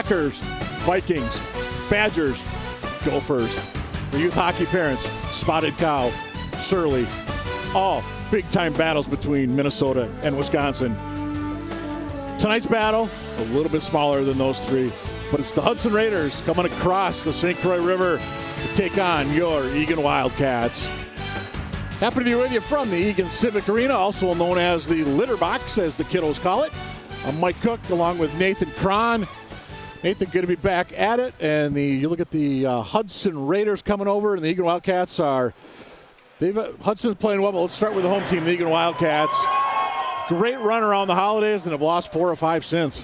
Packers, Vikings, Badgers, Gophers. For youth hockey parents, Spotted Cow, Surly, all big-time battles between Minnesota and Wisconsin. Tonight's battle, a little bit smaller than those three, but it's the Hudson Raiders coming across the St. Croix River to take on your Eagan Wildcats. Happy to be with you from the Eagan Civic Arena, also known as the Litter Box, as the kiddos call it. I'm Mike Cook, along with Nathan Cron. Nathan going to be back at it, and you look at the Hudson Raiders coming over, and the Eagan Wildcats Hudson's playing well, but let's start with the home team, the Eagan Wildcats. Great run around the holidays, and have lost 4 or 5 since.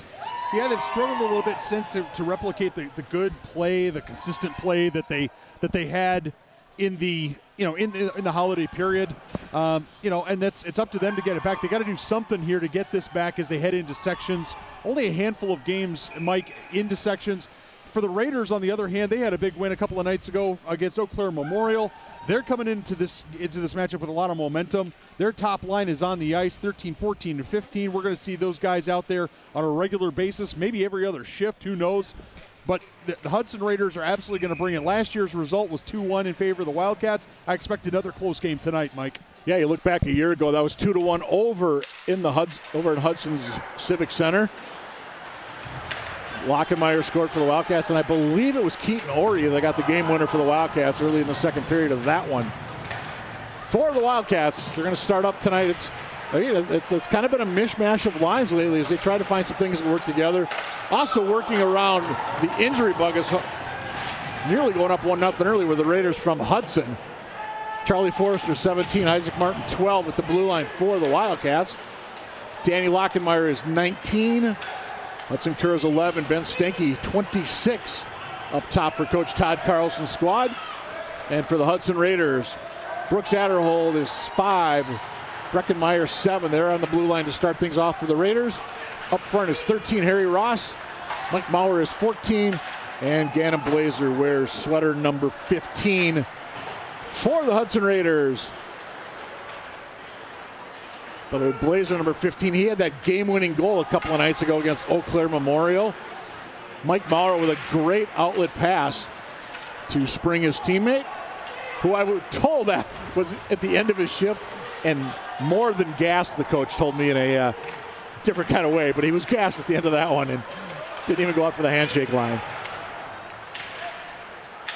Yeah, they've struggled a little bit since to replicate the good play, the consistent play that they had in the in the holiday period. And it's up to them to get it back. They got to do something here to get this back as they head into sections. Only a handful of games, Mike, into sections. For the Raiders, on the other hand, they had a big win a couple of nights ago against Eau Claire Memorial. They're coming into this matchup with a lot of momentum. Their top line is on the ice, 13, 14, and 15. We're going to see those guys out there on a regular basis, maybe every other shift, who knows. But the Hudson Raiders are absolutely going to bring it. Last year's result was 2-1 in favor of the Wildcats. I expect another close game tonight, Mike. Yeah, you look back a year ago, that was 2-1 over in Hudson's Civic Center. Lockenmeyer scored for the Wildcats, and I believe it was Keaton Ory that got the game winner for the Wildcats early in the second period of that one. For the Wildcats, they're going to start up tonight. It's kind of been a mishmash of lines lately as they try to find some things that work together. Also working around the injury bug is nearly going up 1-0 early with the Raiders from Hudson. Charlie Forrester, 17. Isaac Martin, 12 at the blue line for the Wildcats. Danny Lockenmeyer is 19. Hudson Kerr's 11. Ben Stanky, 26 up top for Coach Todd Carlson's squad. And for the Hudson Raiders, Brooks Adderhold is 5. Breckenmeyer, 7. They're on the blue line to start things off for the Raiders. Up front is 13, Harry Ross. Mike Maurer is 14. And Gannon Blazer wears sweater number 15 for the Hudson Raiders. By the way, Blazer number 15, he had that game-winning goal a couple of nights ago against Eau Claire Memorial. Mike Maurer with a great outlet pass to spring his teammate, who I was told that was at the end of his shift and more than gassed, the coach told me in a different kind of way, but he was gassed at the end of that one and didn't even go out for the handshake line.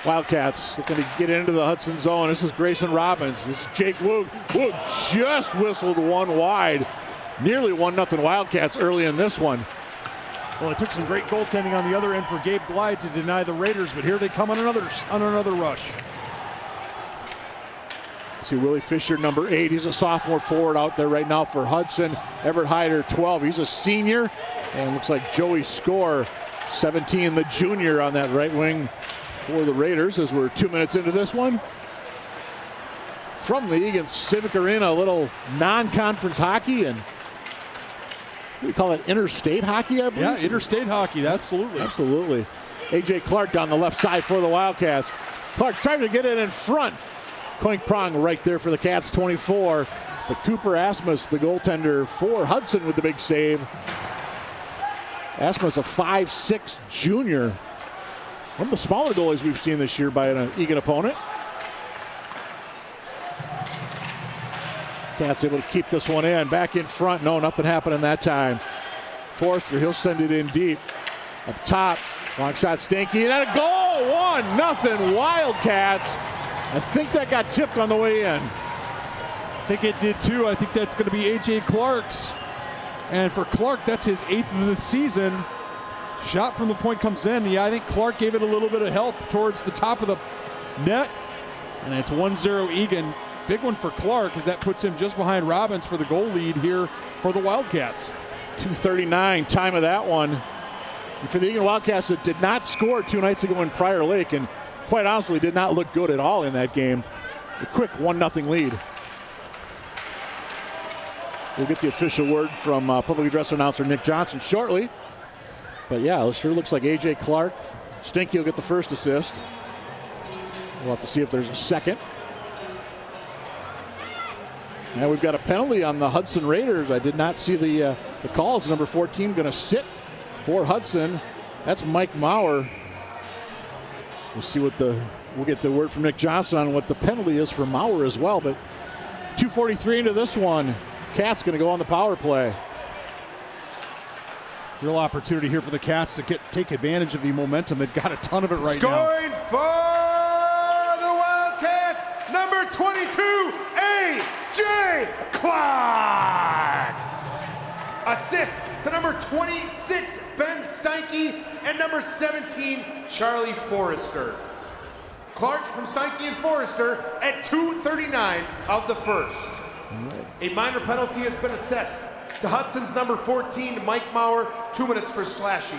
Wildcats looking to get into the Hudson zone. This is Grayson Robbins. This is Jake Woog. Woog just whistled one wide. Nearly 1-0 Wildcats early in this one. Well, it took some great goaltending on the other end for Gabe Glide to deny the Raiders, but here they come on another rush. See Willie Fisher, number 8. He's a sophomore forward out there right now for Hudson. Everett Hyder, 12. He's a senior. And looks like Joey Score, 17, the junior on that right wing for the Raiders as we're 2 minutes into this one. From the Eagan Civic Arena, a little non-conference hockey, and we call it interstate hockey, I believe. Yeah, interstate hockey, absolutely. Absolutely. A.J. Clark down the left side for the Wildcats. Clark trying to get it in front. Co-prong right there for the Cats, 24. But Cooper Asmus, the goaltender for Hudson, with the big save. Asmus, a 5'6" junior. One of the smaller goalies we've seen this year by an Eagan opponent. Cats able to keep this one in. Back in front. No, nothing happening that time. Forrester, he'll send it in deep. Up top, long shot Stanky, and a goal! 1-0 Wildcats. I think that got tipped on the way in. I think it did too. I think that's going to be A.J. Clark's. And for Clark, that's his 8th of the season. Shot from the point comes in. Yeah, I think Clark gave it a little bit of help towards the top of the net. And it's 1-0 Eagan. Big one for Clark as that puts him just behind Robbins for the goal lead here for the Wildcats. 2:39 time of that one. And for the Eagan Wildcats that did not score 2 nights ago in Prior Lake and quite honestly did not look good at all in that game. A quick 1-0 lead. We'll get the official word from public address announcer Nick Johnson shortly. But yeah, it sure looks like A.J. Clark. Stinky will get the first assist. We'll have to see if there's a second. Now we've got a penalty on the Hudson Raiders. I did not see the calls. Number 14 going to sit for Hudson. That's Mike Maurer. We'll see we'll get the word from Nick Johnson on what the penalty is for Maurer as well. But 2:43 into this one. Cats going to go on the power play. Real opportunity here for the Cats to take advantage of the momentum. They've got a ton of it right now. Scoring for the Wildcats, number 22, A.J. Clark. Assist to number 26, Ben Steinke, and number 17, Charlie Forrester. Clark from Steinke and Forrester at 2:39 of the first. A minor penalty has been assessed to Hudson's number 14, Mike Maurer, 2 minutes for slashing.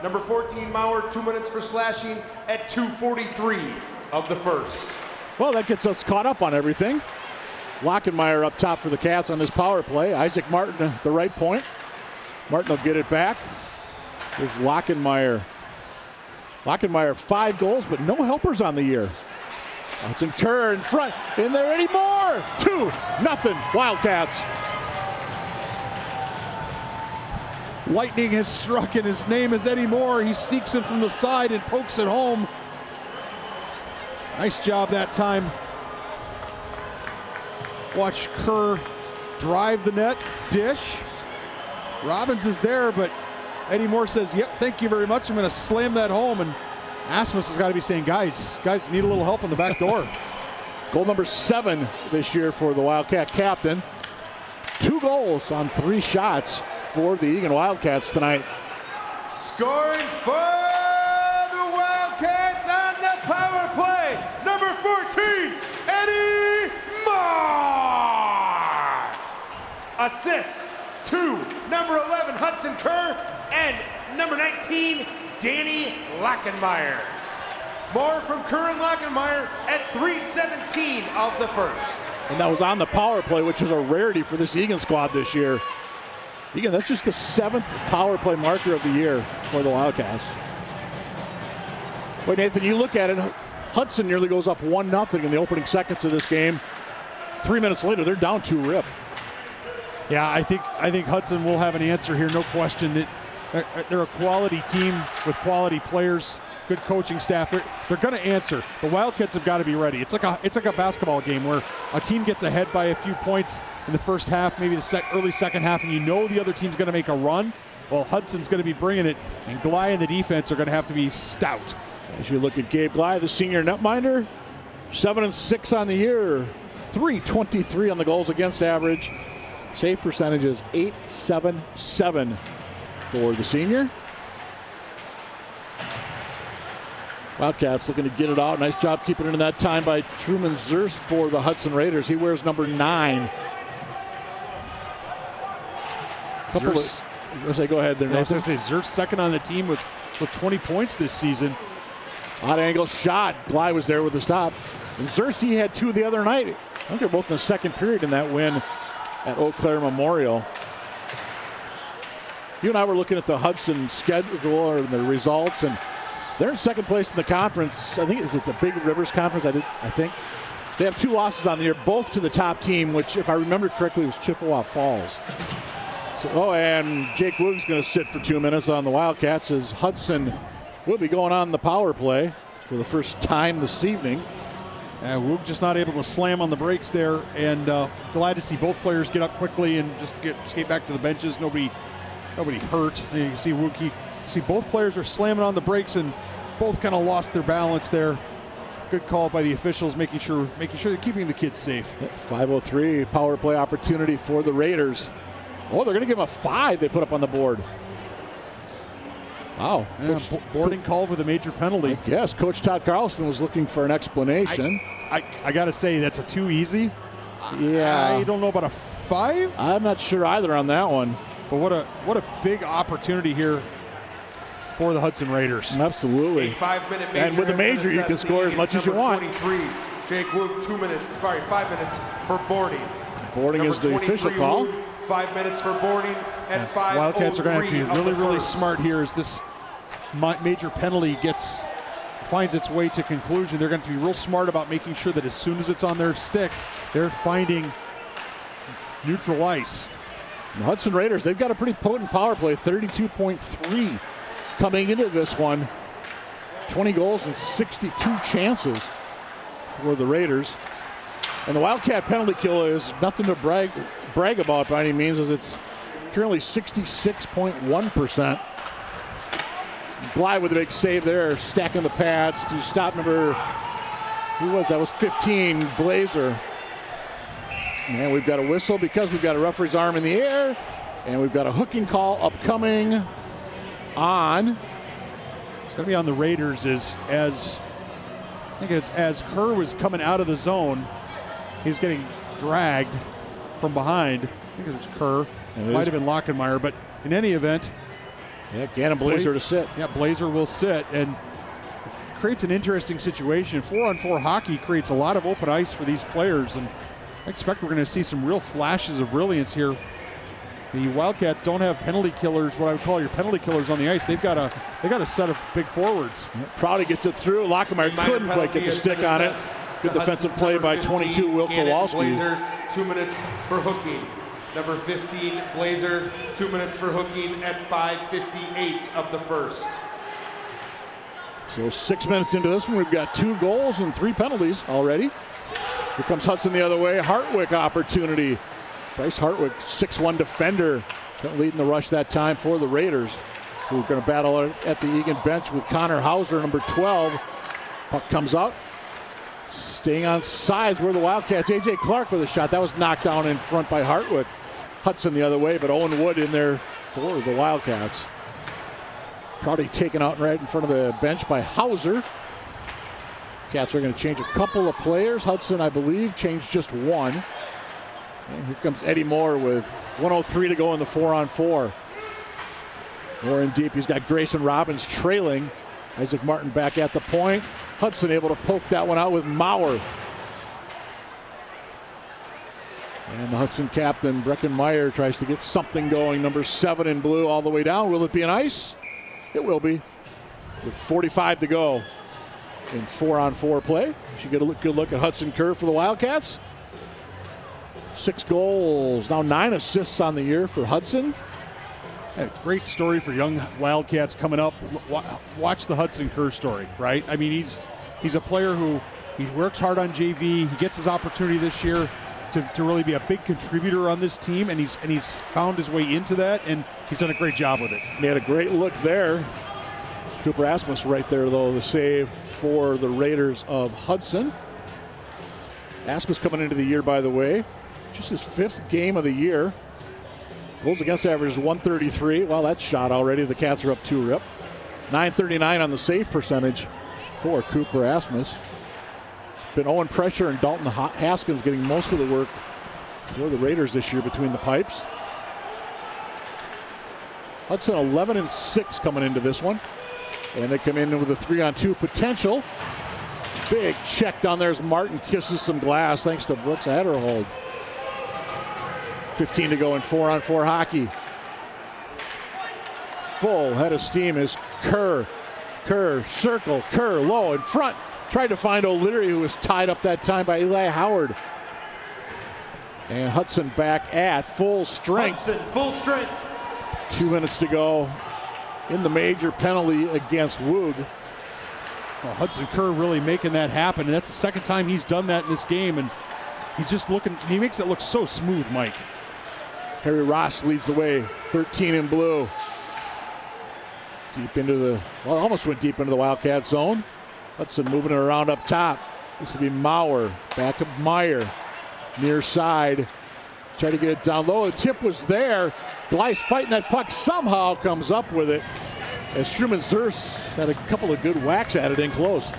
Number 14, Maurer, 2 minutes for slashing at 2:43 of the first. Well, that gets us caught up on everything. Lockenmeyer up top for the Cats on this power play. Isaac Martin at the right point. Martin will get it back. There's Lockenmeyer. Lockenmeyer 5 goals, but no helpers on the year. Hudson Kerr in front. In there anymore. 2-0 Wildcats. Lightning has struck and his name is Eddie Moore. He sneaks in from the side and pokes it home. Nice job that time. Watch Kerr drive the net, dish. Robbins is there, but Eddie Moore says, yep, thank you very much. I'm going to slam that home. And Asmus has got to be saying, guys, need a little help on the back door. Goal number 7 this year for the Wildcat captain. 2 goals on 3 shots for the Eagan Wildcats tonight. Scoring for the Wildcats on the power play, number 14, Eddie Moore. Assist to number 11, Hudson Kerr, and number 19, Danny Lachenmeyer. More from Kerr and Lachenmeyer at 3:17 of the first. And that was on the power play, which is a rarity for this Eagan squad this year. Eagan, that's just the 7th power play marker of the year for the Wildcats. Wait, Nathan, you look at it, Hudson nearly goes up 1-0 in the opening seconds of this game. 3 minutes later, they're down 2-rip. Yeah, I think Hudson will have an answer here, no question. That they're a quality team with quality players, good coaching staff. They're going to answer. The Wildcats have got to be ready. It's like a basketball game where a team gets ahead by a few points in the first half, maybe the early second half, and you know the other team's going to make a run. Well, Hudson's going to be bringing it, and Glye and the defense are going to have to be stout. As you look at Gabe Glye, the senior netminder, 7-6 on the year, .323 on the goals against average. Save percentage is .877 for the senior. Wildcats looking to get it out. Nice job keeping it in that time by Truman Zerst for the Hudson Raiders. He wears number 9. Go ahead there, Nathan. I was going to say Zerst second on the team with 20 points this season. Odd angle shot. Glye was there with the stop. And Zerst, he had 2 the other night. I think they're both in the second period in that win at Eau Claire Memorial. You and I were looking at the Hudson schedule or the results, and they're in second place in the conference. I think it's at the Big Rivers Conference, I think. They have 2 losses on the year, both to the top team, which, if I remember correctly, was Chippewa Falls. So, and Jake Woog's going to sit for 2 minutes on the Wildcats as Hudson will be going on the power play for the first time this evening. Woog just not able to slam on the brakes there, and glad to see both players get up quickly and just skate back to the benches. Nobody hurt. And you can see Woog, you see both players are slamming on the brakes and both kind of lost their balance there. Good call by the officials, making sure they're keeping the kids safe. 5:03 power play opportunity for the Raiders. Oh, they're going to give him a 5 they put up on the board. Wow. Yeah, boarding called with a major penalty. Yes, Coach Todd Carlson was looking for an explanation. I got to say, that's a too easy. Yeah. I don't know about a 5. I'm not sure either on that one. But what a big opportunity here for the Hudson Raiders. Absolutely. A 5-minute major. And with a major, you can score as much as you want. 23, Jake Woog, 5 minutes for boarding. Boarding is the official call. Woog, 5 minutes for boarding at 5:03. Wildcats are going to have to be really smart here as this major penalty finds its way to conclusion. They're going to be real smart about making sure that as soon as it's on their stick, they're finding neutral ice. The Hudson Raiders, they've got a pretty potent power play, 32.3 coming into this one. 20 goals and 62 chances for the Raiders. And the Wildcat penalty kill is nothing to brag about by any means, as it's currently 66.1%. Glye with a big save there, stacking the pads to stop number, that was 15, Blazer. And we've got a whistle because we've got a referee's arm in the air, and we've got a hooking call upcoming on. It's going to be on the Raiders as Kerr was coming out of the zone, he's getting dragged from behind. I think it was Kerr. It might have been Lachenmeyer, but in any event. Yeah, Gannon Blazer to sit. Yeah, Blazer will sit, and creates an interesting situation. 4-on-4 hockey creates a lot of open ice for these players, and I expect we're going to see some real flashes of brilliance here. The Wildcats don't have penalty killers, what I would call your penalty killers on the ice. They've got a set of big forwards. Prouty gets it through. Lachenmeyer couldn't quite get the stick on it. Good defensive play by 22, Will Kowalski. Blazer, 2 minutes for hooking. Number 15, Blazer, 2 minutes for hooking at 5:58 of the first. So 6 minutes into this one, we've got 2 goals and 3 penalties already. Here comes Hudson the other way. Hartwick opportunity. Bryce Hartwick, 6'1" defender, leading the rush that time for the Raiders. who are going to battle at the Eagan bench with Connor Hauser, number 12. Puck comes out. Staying on sides were the Wildcats. A.J. Clark with a shot. That was knocked down in front by Hartwood. Hudson the other way, but Owen Wood in there for the Wildcats. Probably taken out right in front of the bench by Hauser. Cats are going to change a couple of players. Hudson, I believe, changed just one. And here comes Eddie Moore with 1:03 to go in the 4-on-4. Moore in deep. He's got Grayson Robbins trailing. Isaac Martin back at the point. Hudson able to poke that one out with Maurer. And the Hudson captain, Brecken Meyer, tries to get something going. Number 7 in blue all the way down. Will it be an ice? It will be. With 45 to go in 4-on-4 play. You should get a good look at Hudson Kerr for the Wildcats. 6 goals, now 9 assists on the year for Hudson. Yeah, great story for young Wildcats coming up. Watch the Hudson Kerr story, right? I mean, he's a player who he works hard on JV. He gets his opportunity this year to really be a big contributor on this team, and he's found his way into that, and he's done a great job with it. He had a great look there. Cooper Asmus right there, though, the save for the Raiders of Hudson. Asmus coming into the year, by the way, just his 5th game of the year. Goals against average is 133. Well, that's shot already. The Cats are up 2-rip. 939 on the save percentage for Cooper Asmus. It's been Owen Pressure and Dalton Haskins getting most of the work for the Raiders this year between the pipes. Hudson 11-6 coming into this one. And they come in with a 3-on-2 potential. Big check down there as Martin kisses some glass thanks to Brooks Adderhold. 15 to go in 4-on-4 hockey. Full head of steam is Kerr. Kerr, circle, Kerr low in front. Tried to find O'Leary, who was tied up that time by Eli Howard. And Hudson back at full strength. Hudson, full strength. 2 minutes to go in the major penalty against Woog. Well, Hudson Kerr really making that happen, and that's the second time he's done that in this game, and he's just looking, he makes it look so smooth, Mike. Harry Ross leads the way, 13 in blue. Deep into the, well, almost went deep into the Wildcat zone. Hudson moving it around up top. This will be Maurer, back of Meyer, near side. Try to get it down low. The tip was there. Gleis fighting that puck, somehow comes up with it. As Truman Zers had a couple of good whacks at it in close.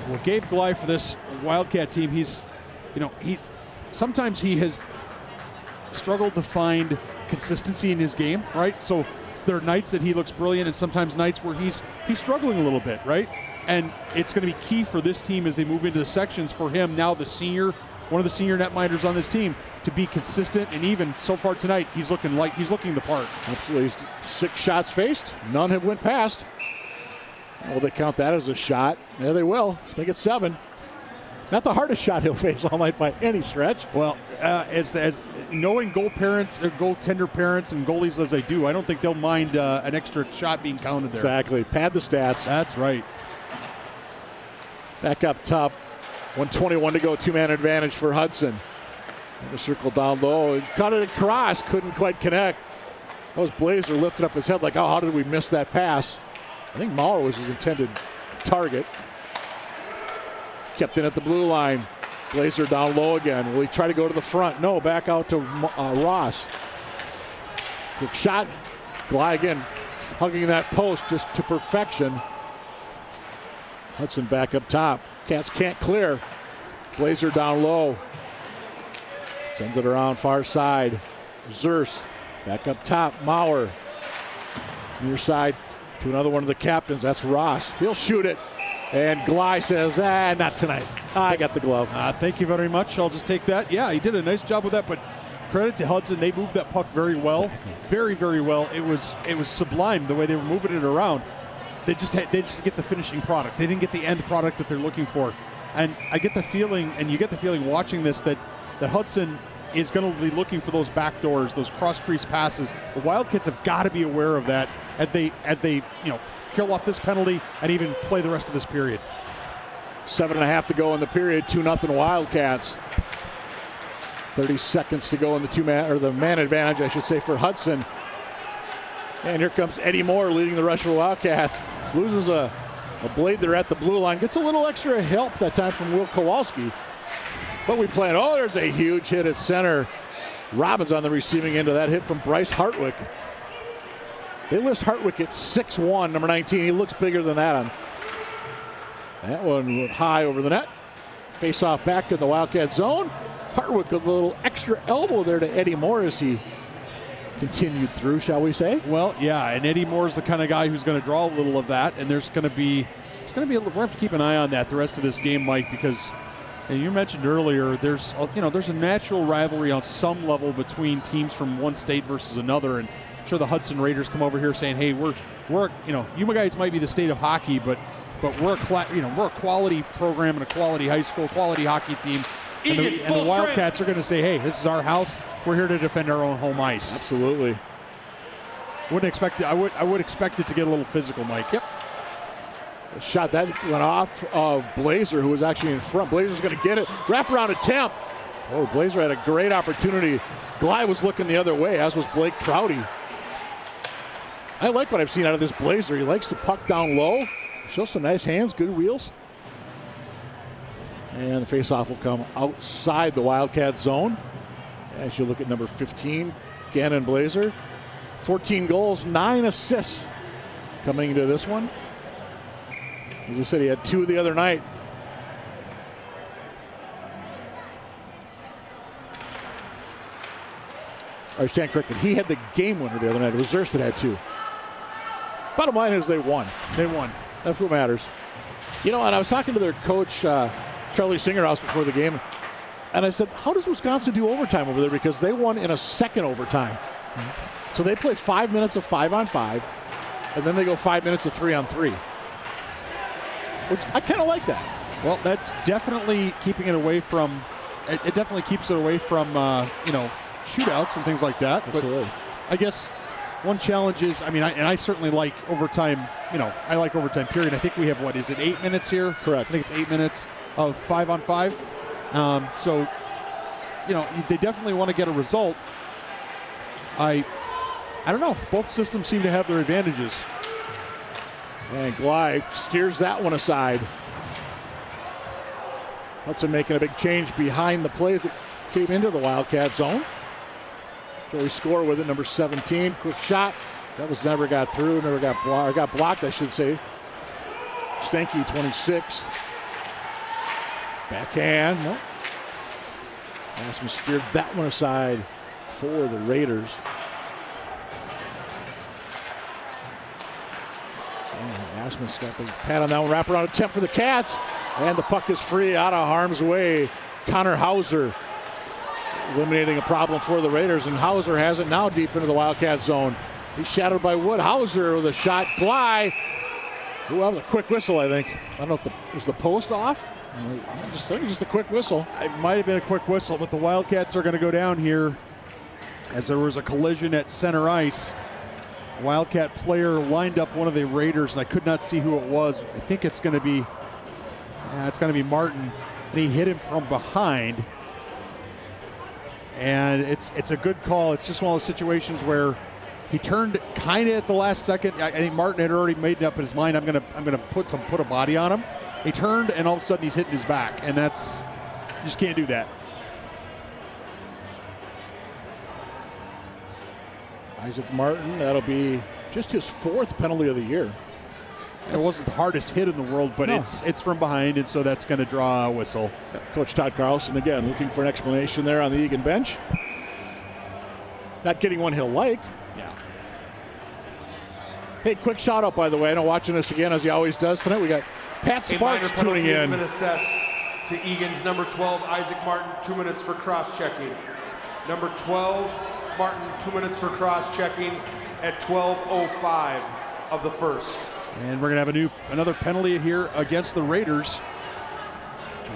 Well, Gabe Gleis for this Wildcat team, he's, sometimes he has struggled to find consistency in his game, right? So there are nights that he looks brilliant and sometimes nights where he's struggling a little bit, right? And it's going to be key for this team as they move into the sections for him, now the senior, one of the senior netminders on this team, to be consistent. And even so far tonight, he's looking the part. Absolutely. 6 shots faced. None have went past. Will they count that as a shot? Yeah, they will. Let's make it 7. Not the hardest shot he'll face all night by any stretch. Well, as knowing goaltender parents and goalies as I do, I don't think they'll mind an extra shot being counted there. Exactly. Pad the stats. That's right. Back up top. 1:21 to go. 2-man advantage for Hudson. The circle down low and cut it across. Couldn't quite connect. That was Blazer lifted up his head like, oh, how did we miss that pass? I think Maurer was his intended target. Kept in at the blue line. Blazer down low again. Will he try to go to the front? No, back out to Ross. Quick shot. Gly again, hugging that post just to perfection. Hudson back up top. Cats can't clear. Blazer down low. Sends it around far side. Zers back up top. Maurer near side to another one of the captains. That's Ross. He'll shoot it. And Gly says, not tonight. I got the glove. Thank you very much. I'll just take that. Yeah, he did a nice job with that, but credit to Hudson. They moved that puck very well. Very, very well. It was sublime the way they were moving it around. They just get the finishing product. They didn't get the end product that they're looking for. And I get the feeling, and you get the feeling watching this, that Hudson is going to be looking for those back doors, those cross-crease passes. The Wildcats have got to be aware of that as they kill off this penalty and even play the rest of this period. 7.5 to go in the period. 2-0 Wildcats. 30 seconds to go in the man advantage, I should say, for Hudson. And here comes Eddie Moore leading the rush for the Wildcats. Loses a blade there at the blue line. Gets a little extra help that time from Will Kowalski. But we play it. Oh, there's a huge hit at center. Robbins on the receiving end of that hit from Bryce Hartwick. They list Hartwick at 6'1", number 19. He looks bigger than that on. That one went high over the net. Face off back in the Wildcat zone. Hartwick with a little extra elbow there to Eddie Moore as he continued through, shall we say? Well, yeah, and Eddie Moore's the kind of guy who's going to draw a little of that, and we're going to have to keep an eye on that the rest of this game, Mike, because, and you mentioned earlier, there's a natural rivalry on some level between teams from one state versus another, and I'm sure the Hudson Raiders come over here saying, hey, we're you guys might be the state of hockey, but we're a quality program and a quality high school, quality hockey team. And the Wildcats are going to say, hey, this is our house. We're here to defend our own home ice. Absolutely. I would expect it to get a little physical, Mike. Yep. A shot that went off of Blazer, who was actually in front. Blazer's going to get it. Wraparound attempt. Oh, Blazer had a great opportunity. Glide was looking the other way, as was Blake Prouty. I like what I've seen out of this Blazer. He likes the puck down low. Shows some nice hands, good wheels. And the faceoff will come outside the Wildcat zone. As you look at number 15, Gannon Blazer. 14 goals, 9 assists coming into this one. As I said, he had 2 the other night. I stand corrected. He had the game winner the other night. It was Zurst that had 2. Bottom line is they won. They won. That's what matters. And I was talking to their coach, Charlie Singerhouse, before the game, and I said, how does Wisconsin do overtime over there? Because they won in a second overtime. Mm-hmm. So they play 5 minutes of 5-on-5, and then they go 5 minutes of 3-on-3. Which I kind of like that. Well, that's definitely keeping it away from. It definitely keeps it away from shootouts and things like that. Absolutely. But I guess one challenge is, I certainly like overtime. I like overtime. Period. I think we have 8 minutes here? Correct. I think it's 8 minutes of 5-on-5. So, they definitely want to get a result. I don't know. Both systems seem to have their advantages. And Glide steers that one aside. Hudson making a big change behind the plays that came into the Wildcat zone. Joey score with it, number 17. Quick shot. That was never got through, got blocked, I should say. Stanky, 26. Backhand. Nope. Asmus steered that one aside for the Raiders. Asmus got the pad on that one. Wraparound attempt for the Cats. And the puck is free out of harm's way. Connor Hauser eliminating a problem for the Raiders. And Hauser has it now deep into the Wildcat zone. He's shadowed by Wood. Hauser with a shot. Glide. Ooh, that was a quick whistle, I think. I don't know if was the post off? I think just a quick whistle. It might have been a quick whistle, but the Wildcats are going to go down here as there was a collision at center ice. Wildcat player lined up one of the Raiders, and I could not see who it was. I think it's going to be Martin, and he hit him from behind. And it's a good call. It's just one of those situations where he turned kind of at the last second. I think Martin had already made up his mind. I'm gonna put a body on him. He turned, and all of a sudden he's hitting his back, and you just can't do that. Isaac Martin, that'll be just his 4th penalty of the year. It wasn't the hardest hit in the world, but it's from behind, and so that's going to draw a whistle. Coach Todd Carlson, again, looking for an explanation there on the Eagan bench. Not getting one he'll like. Yeah. Hey, quick shout out, by the way. I know watching this again, as he always does tonight, we got Pat Sparks tuning in. Has been assessed to Egan's number 12, Isaac Martin, 2 minutes for cross-checking. Number 12, Martin, 2 minutes for cross-checking at 12:05 of the first. And we're going to have another penalty here against the Raiders.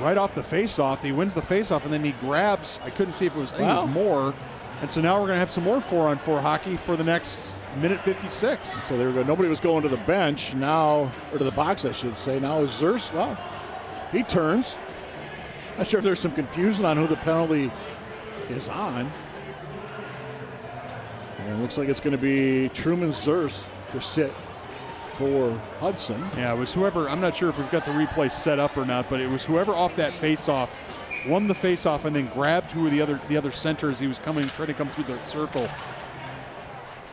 Right off the faceoff. He wins the faceoff, and then he grabs. I couldn't see if it was, I think it was more. And so now we're going to have some more 4-on-4 hockey for the next minute 56. So there we go. Nobody was going to the bench now, or to the box, I should say. Now is Zurst. Well, he turns. Not sure if there's some confusion on who the penalty is on. And it looks like it's going to be Truman Zers to sit for Hudson. Yeah, it was whoever, I'm not sure if we've got the replay set up or not, but it was whoever off that face-off won the face-off and then grabbed two of the other centers. He was trying to come through the circle.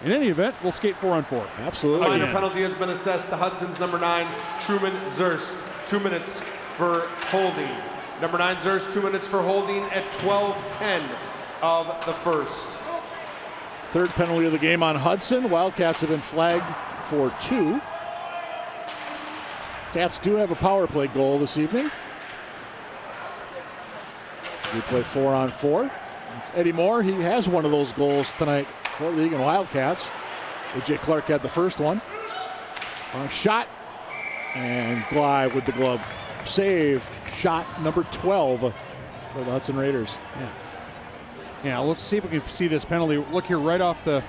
In any event, we'll skate 4-on-4. Absolutely. A minor penalty has been assessed to Hudson's number 9, Truman Zers. 2 minutes for holding. Number 9 Zers, 2 minutes for holding at 12:10 of the first. Third penalty of the game on Hudson. Wildcats have been flagged for 2. Cats do have a power play goal this evening. We play 4-on-4. Eddie Moore, he has one of those goals tonight for the Eagan Wildcats. A.J. Clark had the first one. Shot and glide with the glove. Save. Shot number 12 for the Hudson Raiders. Yeah, let's see if we can see this penalty. Look here right off the...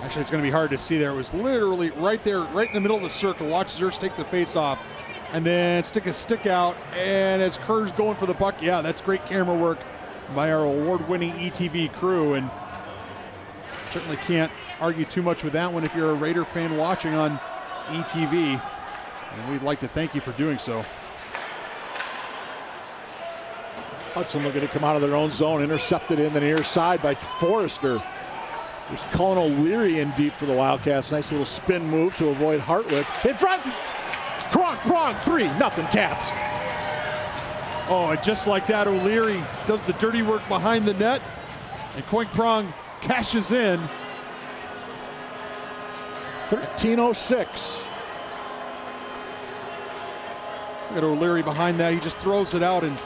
Actually, it's going to be hard to see there. It was literally right there, right in the middle of the circle. Watch Zers take the face off and then stick a stick out. And as Kerr's going for the puck, yeah, that's great camera work by our award-winning ETV crew. And certainly can't argue too much with that one if you're a Raider fan watching on ETV. And we'd like to thank you for doing so. Hudson looking to come out of their own zone, intercepted in the near side by Forrester. There's Colin O'Leary in deep for the Wildcats. Nice little spin move to avoid Hartwick. In front, Prong, 3-0 Cats. Oh, and just like that, O'Leary does the dirty work behind the net, and Co-prong cashes in. 13:06. Look at O'Leary behind that. He just throws it out, and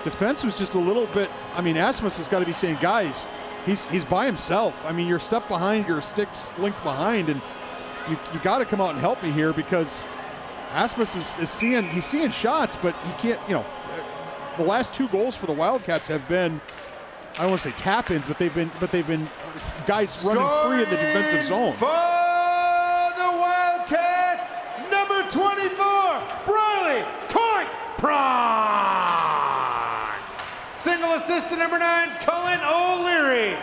defense was just a little bit. I mean, Asmus has got to be saying, guys, he's by himself. I mean, you're a step behind, your stick's linked behind, and you got to come out and help me here because Asmus is seeing shots, but he can't. You know, the last 2 goals for the Wildcats have been, I don't want to say tap-ins, but they've been guys running free in the defensive zone. For the Wildcats, number 24, Briley Co-prong. Single assist to number 9, Colin O'Leary.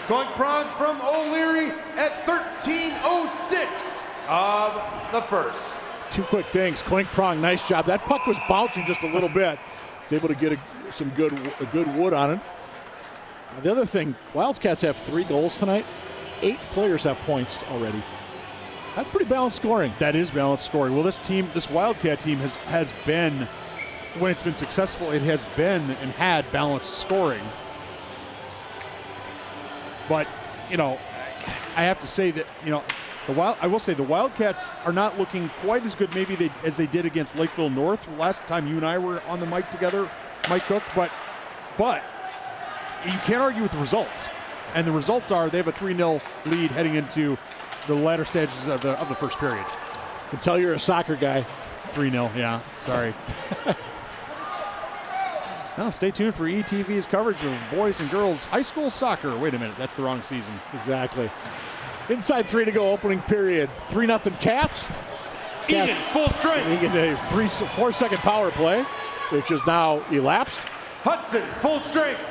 Co-prong from O'Leary at 13:06 of the first. 2 quick things. Co-prong, nice job. That puck was bouncing just a little bit. Was able to get some good wood on it. The other thing, Wildcats have 3 goals tonight. 8 players have points already. That's pretty balanced scoring. That is balanced scoring. Well, this Wildcat team has been, when it's been successful, it has been and had balanced scoring. But, you know, I have to say that, you know, I will say the Wildcats are not looking quite as good maybe as they did against Lakeville North last time you and I were on the mic together, Mike Cook, but you can't argue with the results. And the results are they have a 3-0 lead heading into the latter stages of the first period. I can tell you're a soccer guy. 3-0, yeah, sorry. Now, stay tuned for ETV's coverage of boys and girls high school soccer. Wait a minute, that's the wrong season. Exactly. Inside 3 to go, opening period. 3-0 Cats. Eagan, full strength. Eagan, a 4-second power play, which is now elapsed. Hudson, full strength.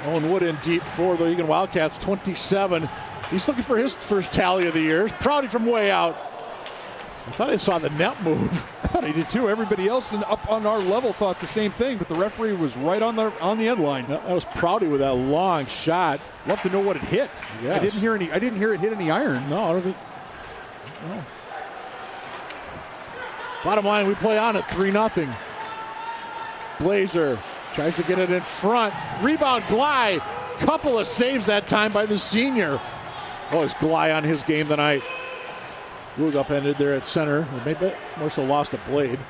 Owen Wood in deep for the Eagan Wildcats, 27. He's looking for his first tally of the year. Prouty from way out. I thought I saw the net move. I thought I did too. Everybody else up on our level thought the same thing, but the referee was right on the end line. That was Prouty with that long shot. Love to know what it hit. Yes. I didn't hear it hit any iron. No, I don't think. No. Bottom line, we play on at 3-0. Blazer tries to get it in front. Rebound, Glide. Couple of saves that time by the senior. Oh, it's Glide on his game tonight. Woog upended there at center. Maybe more so lost a blade.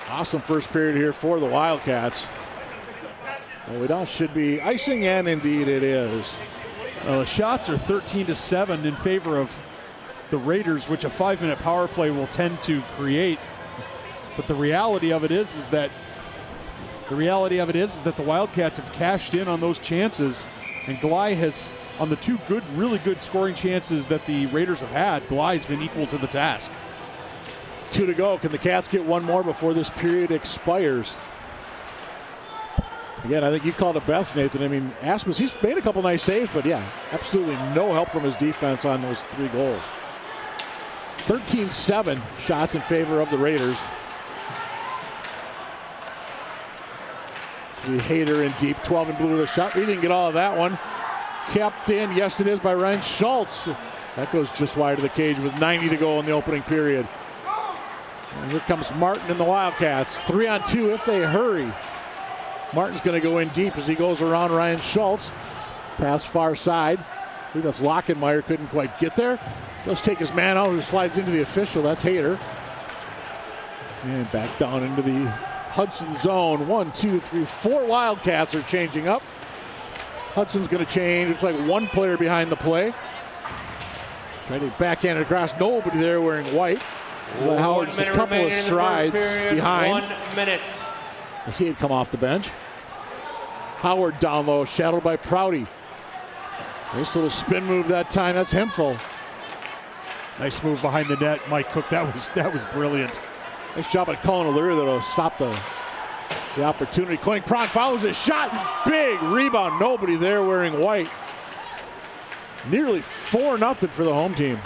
Awesome first period here for the Wildcats. Well, we don't should be icing, and indeed it is. The shots are 13-7 in favor of the Raiders, which a 5-minute power play will tend to create. But the reality of it is that the Wildcats have cashed in on those chances, and Glide has, on the 2 really good scoring chances that the Raiders have had, Glide's been equal to the task. 2 to go. Can the Cats get one more before this period expires? Again, I think you called it best, Nathan. I mean, Asmus, he's made a couple nice saves, but yeah, absolutely no help from his defense on those 3 goals. 13-7 shots in favor of the Raiders. So we Hader in deep, 12 in blue with a shot. We didn't get all of that one. Kept in, yes it is, by Ryan Schultz. That goes just wide of the cage with 90 to go in the opening period. And here comes Martin and the Wildcats. 3-on-2 if they hurry. Martin's going to go in deep as he goes around Ryan Schultz. Pass far side. I think that's Lockenmeyer, couldn't quite get there. Does take his man out, who slides into the official. That's Hader. And back down into the Hudson zone. 1, 2, 3, 4 Wildcats are changing up. Hudson's going to change. Looks like 1 player behind the play. Trying to backhand it across. Nobody there wearing white. Howard just a couple of strides behind. 1 minute. As he had come off the bench. Howard down low, shadowed by Prouty. Nice little spin move that time. That's Hemphill. Nice move behind the net, Mike Cook. That was brilliant. Nice job at Colin O'Leary that'll stop the opportunity. Co-prong follows his shot. Big rebound. Nobody there wearing white. Nearly 4-0 for the home team.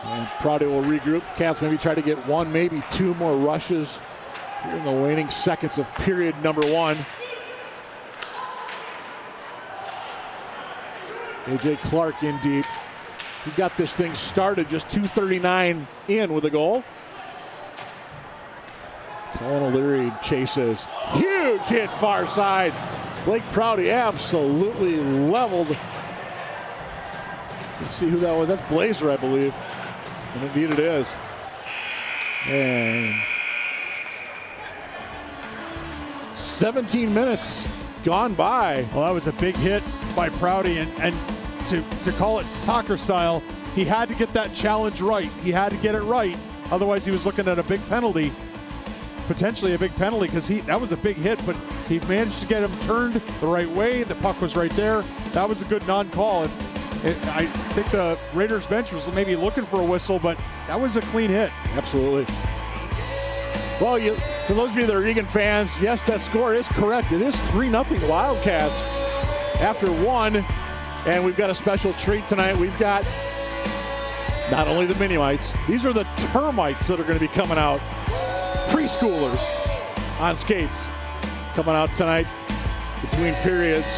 And Prouty will regroup. Cats maybe try to get 1, maybe 2 more rushes here in the waning seconds of period number 1. A.J. Clark in deep. He got this thing started, just 2:39 in with a goal. Colin O'Leary chases. Huge hit far side. Blake Prouty absolutely leveled. Let's see who that was. That's Blazer, I believe. And indeed it is. And 17 minutes gone by. Well, that was a big hit by Prouty, and to call it soccer style, he had to get that challenge right. He had to get it right. Otherwise, he was looking at a big penalty, potentially a big penalty, because that was a big hit, but he managed to get him turned the right way. The puck was right there. That was a good non-call. I think the Raiders bench was maybe looking for a whistle, but that was a clean hit. Absolutely. Well, for those of you that are Eagan fans, yes, that score is correct. It is 3-0 Wildcats after 1. And we've got a special treat tonight. We've got not only the mini-mites, these are the termites that are going to be coming out. Preschoolers on skates coming out tonight between periods.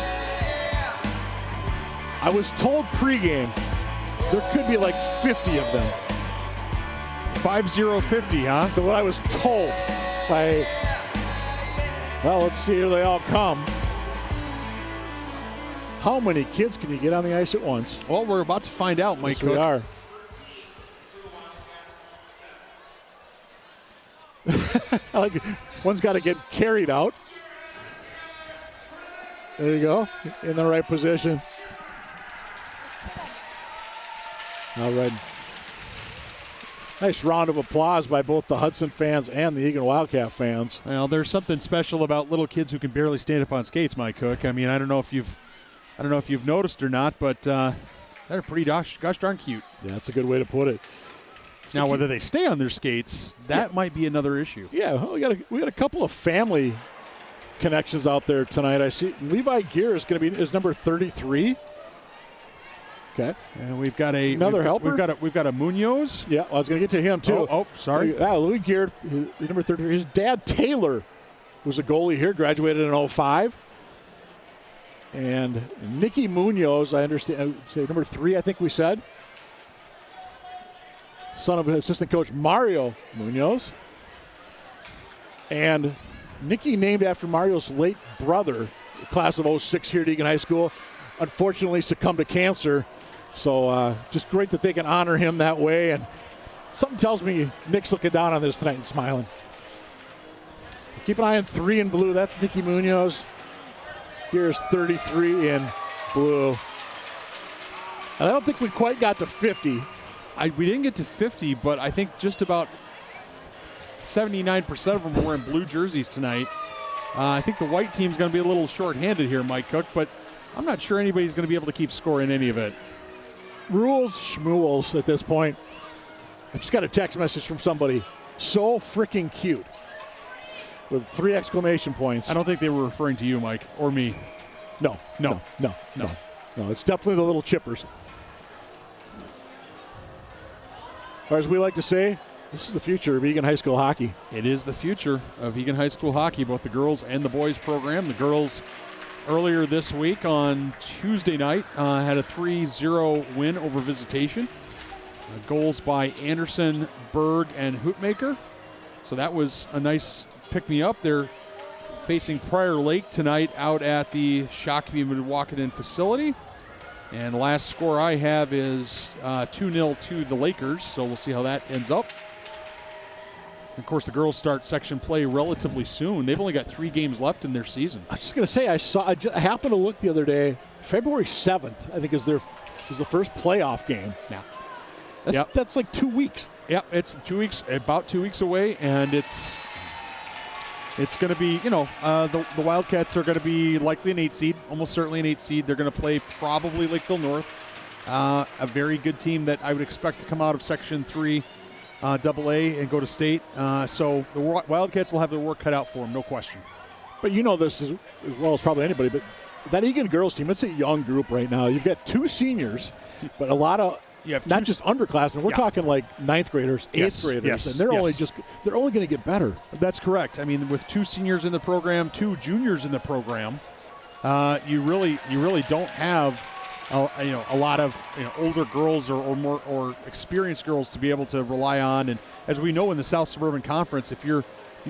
I was told pregame there could be like 50 of them. 50, huh? So what I was told by, well, let's see, here they all come. How many kids can you get on the ice at once? Well, we're about to find out, Mike. Yes, we are. Like, one's got to get carried out. There you go, in the right position. All right. Nice round of applause by both the Hudson fans and the Eagan Wildcat fans. Well, there's something special about little kids who can barely stand up on skates, Mike Cook. I mean, I don't know if you've noticed or not, but they're pretty gosh darn cute. Yeah, that's a good way to put it. Now, whether they stay on their skates, that might be another issue. Yeah, well, we got a couple of family connections out there tonight. I see Levi Gear is going to be is number 33. Okay, and we've got another helper. We've got a Munoz. Yeah, I was going to get to him too. Oh, sorry. Louis Gear, number 33. His dad Taylor was a goalie here, graduated in 05. And Nicky Munoz, I understand, say number 3, I think we said. Son of assistant coach Mario Munoz. And Nicky named after Mario's late brother, class of 06 here at Eagan High School. Unfortunately succumbed to cancer. So just great that they can honor him that way. And something tells me Nick's looking down on this tonight and smiling. Keep an eye on 3 in blue. That's Nicky Munoz. Here's 33 in blue. And I don't think we quite got to 50. We didn't get to 50, but I think just about 79% of them were wearing blue jerseys tonight. I think the white team's going to be a little short-handed here, Mike Cook, but I'm not sure anybody's going to be able to keep score in any of it. Rules schmools at this point. I just got a text message from somebody. So freaking cute. with 3 exclamation points. I don't think they were referring to you, Mike, or me. No. It's definitely the little chippers. Or as we like to say, this is the future of Eagan High School hockey. It is the future of Eagan High School hockey, both the girls and the boys program. The girls earlier this week on Tuesday night had a 3-0 win over Visitation. Goals by Anderson, Berg, and Hootmaker. So that was a nice pick-me-up. They're facing Prior Lake tonight out at the Shakopee Milwaukee facility. And the last score I have is 2-0 to the Lakers, so we'll see how that ends up. Of course, the girls start section play relatively soon. They've only got 3 games left in their season. I was just going to say, I happened to look the other day. February 7th, I think, is the first playoff game. Yeah. That's like 2 weeks. Yep, it's 2 weeks, about 2 weeks away, and it's going to be, the Wildcats are going to be likely an 8 seed, almost certainly an 8 seed. They're going to play probably Lakeville North, a very good team that I would expect to come out of Section 3 AA and go to state. So the Wildcats will have their work cut out for them, no question. But you know this as well as probably anybody, but that Eagan girls team, it's a young group right now. You've got 2 seniors, but a lot of not just underclassmen. We're talking like 9th graders, 8th graders, and they're only going to get better. That's correct. I mean, with 2 seniors in the program, 2 juniors in the program, you really don't have a lot of older girls or experienced girls to be able to rely on. And as we know in the South Suburban Conference, if you've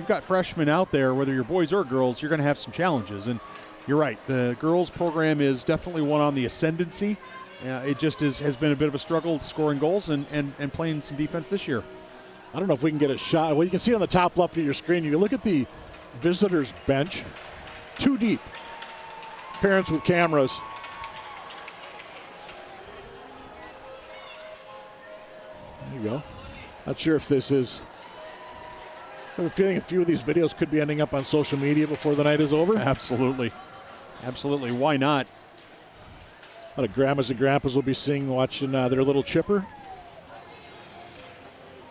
got freshmen out there, whether you're boys or girls, you're going to have some challenges. And you're right, the girls program is definitely one on the ascendancy. It just has been a bit of a struggle scoring goals and playing some defense this year. I don't know if we can get a shot. Well, you can see on the top left of your screen, you can look at the visitors' bench. 2 deep. Parents with cameras. There you go. Not sure if this is... I have a feeling a few of these videos could be ending up on social media before the night is over. Absolutely. Why not? A lot of grandmas and grandpas will be watching their little chipper.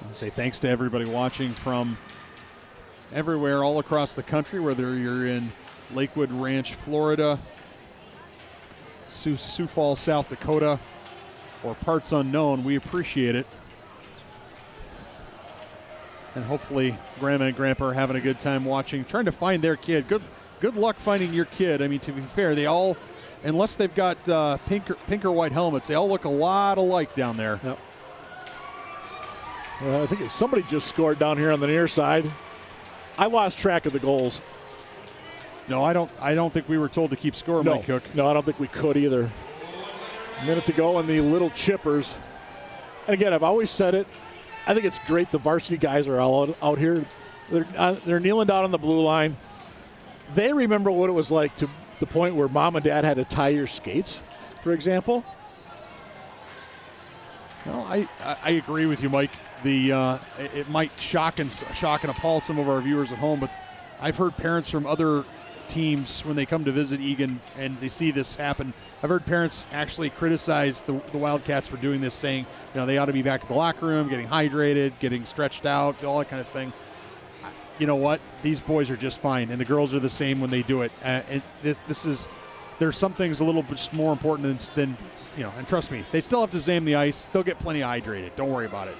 I'll say thanks to everybody watching from everywhere all across the country, whether you're in Lakewood Ranch, Florida, Sioux Falls, South Dakota, or parts unknown. We appreciate it. And hopefully Grandma and Grandpa are having a good time watching, trying to find their kid. Good luck finding your kid. I mean, to be fair, they all, unless they've got pink or white helmets, they all look a lot alike down there. Yep. I think somebody just scored down here on the near side. I lost track of the goals. No, I don't think we were told to keep score, Mike Cook. No, I don't think we could either. A minute to go in the little chippers. And again, I've always said it. I think it's great the varsity guys are all out here. They're kneeling down on the blue line. They remember what it was like to the point where mom and dad had to tie your skates, for example. No, I agree with you, Mike. It might shock and appall some of our viewers at home, but I've heard parents from other teams when they come to visit Eagan and they see this happen. I've heard parents actually criticize the Wildcats for doing this, saying they ought to be back at the locker room, getting hydrated, getting stretched out, all that kind of thing. You know what? These boys are just fine, and the girls are the same when they do it. And there's some things a little bit more important than and trust me, they still have to examine the ice. They'll get plenty hydrated. Don't worry about it.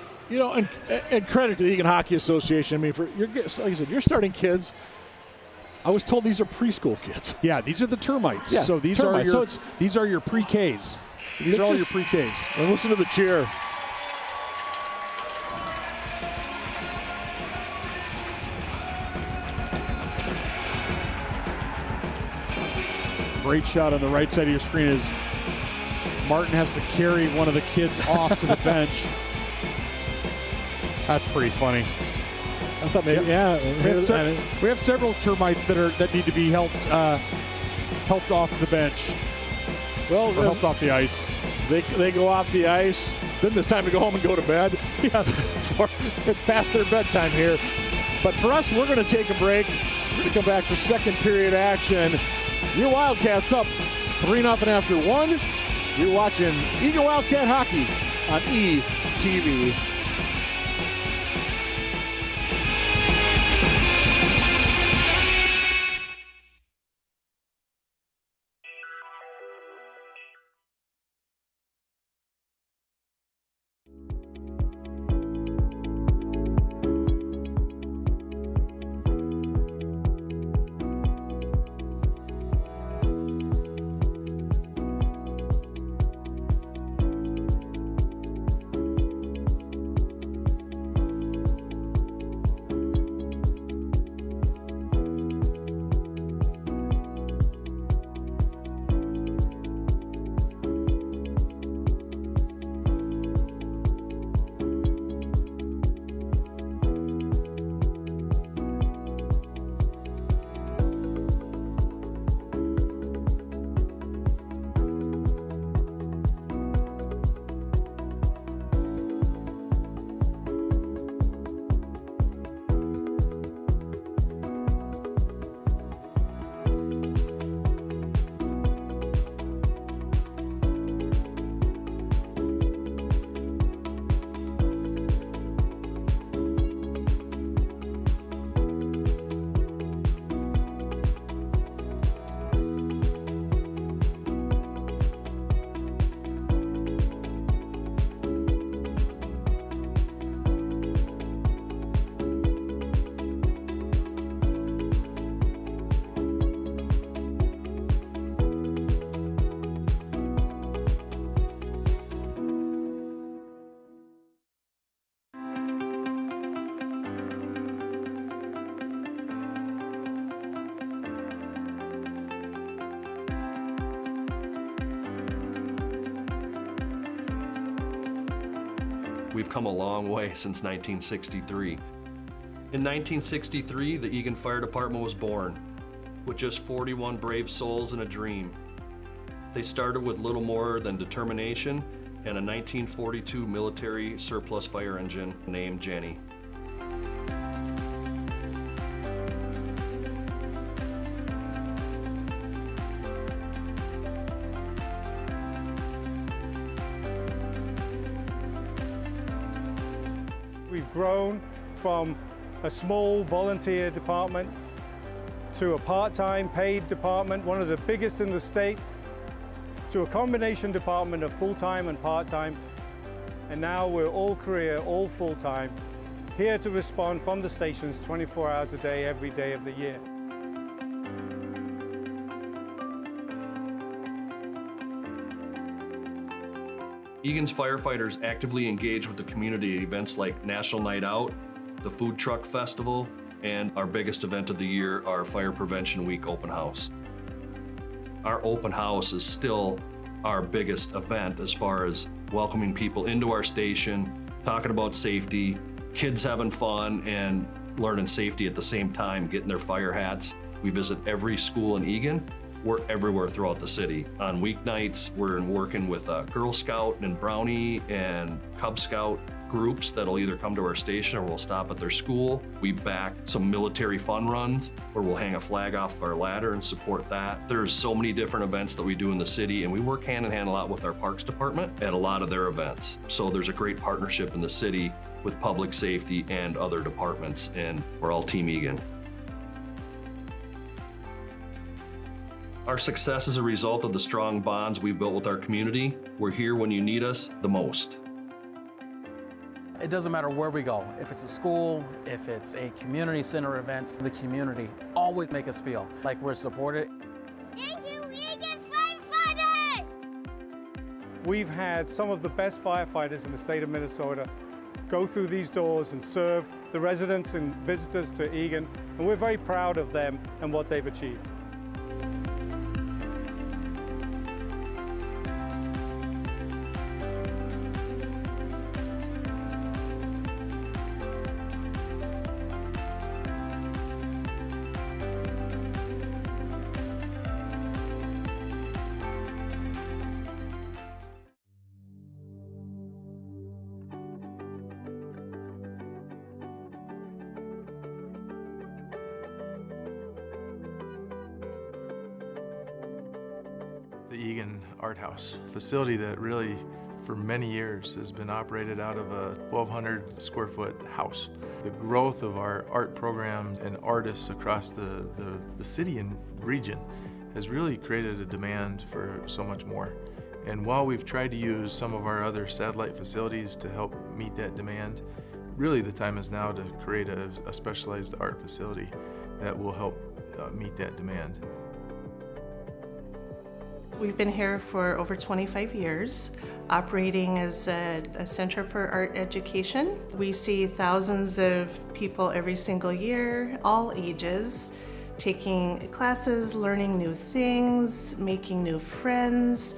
And credit to the Eagan Hockey Association. I mean, like I said, you're starting kids. I was told these are preschool kids. Yeah, these are the termites. Yeah, so these are your pre-Ks. These are all your pre-Ks. And listen to the cheer. Great shot on the right side of your screen as Martin has to carry one of the kids off to the bench. That's pretty funny. I thought maybe, we have several termites that need to be helped off the bench. Well, or helped off the ice. They go off the ice. Then it's time to go home and go to bed. Yes. It's past their bedtime here. But for us, we're going to take a break. We're going to come back for second period action. Your Wildcats up 3-0 after 1. You're watching Eagan Wildcat Hockey on ETV. We've come a long way since 1963. In 1963, the Eagan Fire Department was born, with just 41 brave souls and a dream. They started with little more than determination and a 1942 military surplus fire engine named Jenny. We've grown from a small volunteer department to a part-time paid department, one of the biggest in the state, to a combination department of full-time and part-time. And now we're all career, all full-time, here to respond from the stations 24 hours a day, every day of the year. Eagan's firefighters actively engage with the community at events like National Night Out, the Food Truck Festival, and our biggest event of the year, our Fire Prevention Week open house. Our open house is still our biggest event as far as welcoming people into our station, talking about safety, kids having fun and learning safety at the same time, getting their fire hats. We visit every school in Eagan. We're everywhere throughout the city. On weeknights, we're working with Girl Scout and Brownie and Cub Scout groups that'll either come to our station or we'll stop at their school. We back some military fun runs where we'll hang a flag off our ladder and support that. There's so many different events that we do in the city, and we work hand in hand a lot with our Parks Department at a lot of their events. So there's a great partnership in the city with public safety and other departments, and we're all Team Eagan. Our success is a result of the strong bonds we've built with our community. We're here when you need us the most. It doesn't matter where we go. If it's a school, if it's a community center event, the community always make us feel like we're supported. Thank you, Eagan firefighters! We've had some of the best firefighters in the state of Minnesota go through these doors and serve the residents and visitors to Eagan, and we're very proud of them and what they've achieved. The Eagan Art House, facility that really for many years has been operated out of a 1,200 square foot house. The growth of our art programs and artists across the city and region has really created a demand for so much more. And while we've tried to use some of our other satellite facilities to help meet that demand, really the time is now to create a specialized art facility that will help meet that demand. We've been here for over 25 years, operating as a center for art education. We see thousands of people every single year, all ages, taking classes, learning new things, making new friends,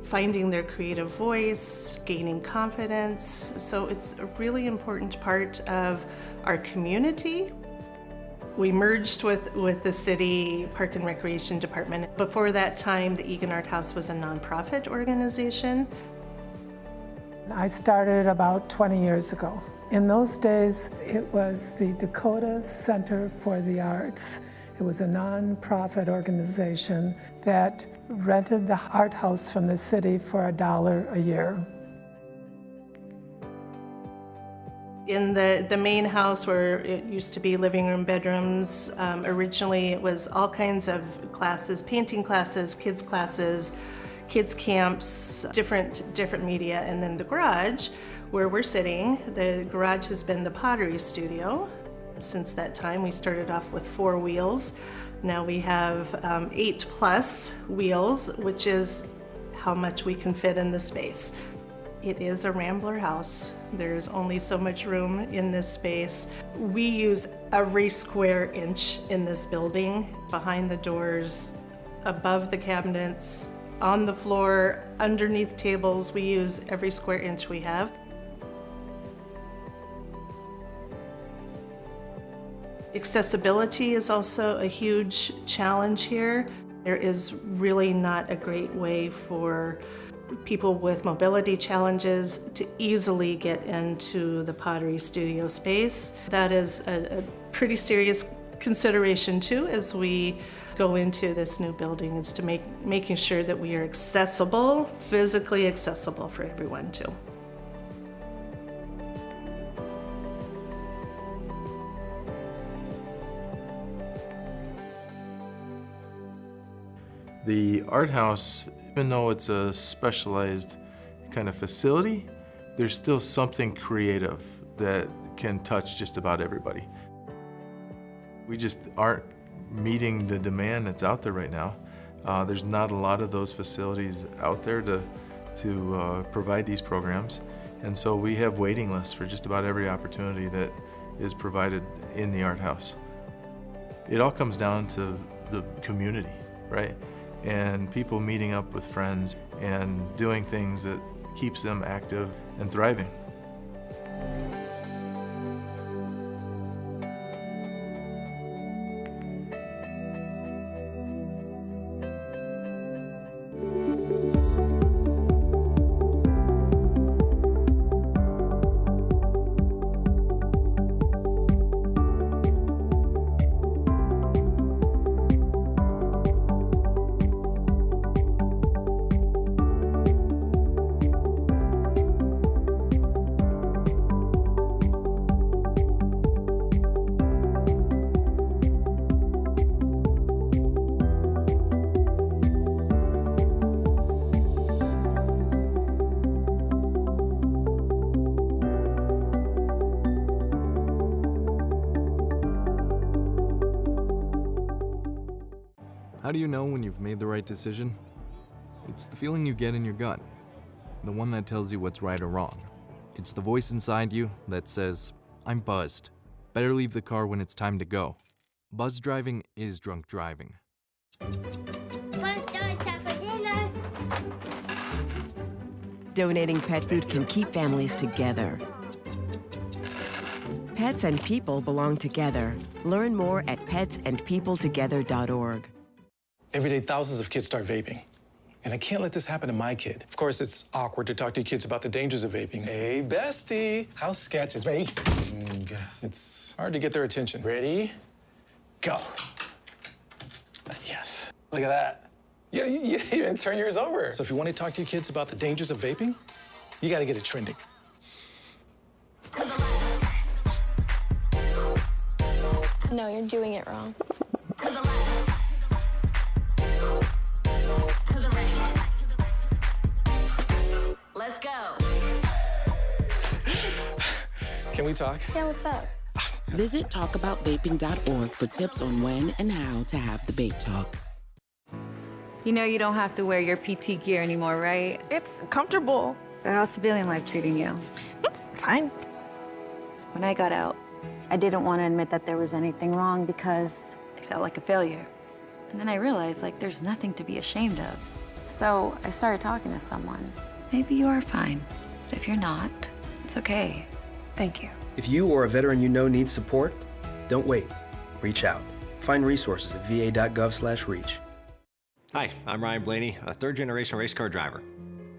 finding their creative voice, gaining confidence. So it's a really important part of our community. We merged with the city Park and Recreation Department. Before that time, the Eagan Art House was a nonprofit organization. I started about 20 years ago. In those days, it was the Dakota Center for the Arts. It was a nonprofit organization that rented the art house from the city for $1 a year. In the main house where it used to be living room, bedrooms, originally it was all kinds of classes, painting classes, kids camps, different media. And then the garage where we're sitting, the garage has been the pottery studio. Since that time, we started off with 4 wheels. Now we have 8+ wheels, which is how much we can fit in the space. It is a rambler house. There's only so much room in this space. We use every square inch in this building, behind the doors, above the cabinets, on the floor, underneath tables. We use every square inch we have. Accessibility is also a huge challenge here. There is really not a great way for people with mobility challenges to easily get into the pottery studio space. That is a pretty serious consideration too as we go into this new building, is to making sure that we are accessible, physically accessible for everyone too. The art house, even though it's a specialized kind of facility, there's still something creative that can touch just about everybody. We just aren't meeting the demand that's out there right now. There's not a lot of those facilities out there to provide these programs. And so we have waiting lists for just about every opportunity that is provided in the art house. It all comes down to the community, right? And people meeting up with friends and doing things that keeps them active and thriving. How do you know when you've made the right decision? It's the feeling you get in your gut, the one that tells you what's right or wrong. It's the voice inside you that says, I'm buzzed. Better leave the car when it's time to go. Buzz driving is drunk driving. Buzz, time for dinner. Donating pet food can keep families together. Pets and people belong together. Learn more at petsandpeopletogether.org. Every day, thousands of kids start vaping. And I can't let this happen to my kid. Of course, it's awkward to talk to your kids about the dangers of vaping. Hey, bestie, how sketch is vaping? It's hard to get their attention. Ready? Go. Yes. Look at that. You even turn yours over. So if you want to talk to your kids about the dangers of vaping, you got to get it trending. No, you're doing it wrong. Let's go. Can we talk? Yeah, what's up? Visit talkaboutvaping.org for tips on when and how to have the vape talk. You know you don't have to wear your PT gear anymore, right? It's comfortable. So how's civilian life treating you? It's fine. When I got out, I didn't want to admit that there was anything wrong because I felt like a failure. And then I realized, like, there's nothing to be ashamed of. So I started talking to someone. Maybe you are fine, but if you're not, it's okay. Thank you. If you or a veteran you know needs support, don't wait. Reach out. Find resources at va.gov/reach. Hi, I'm Ryan Blaney, a third-generation race car driver.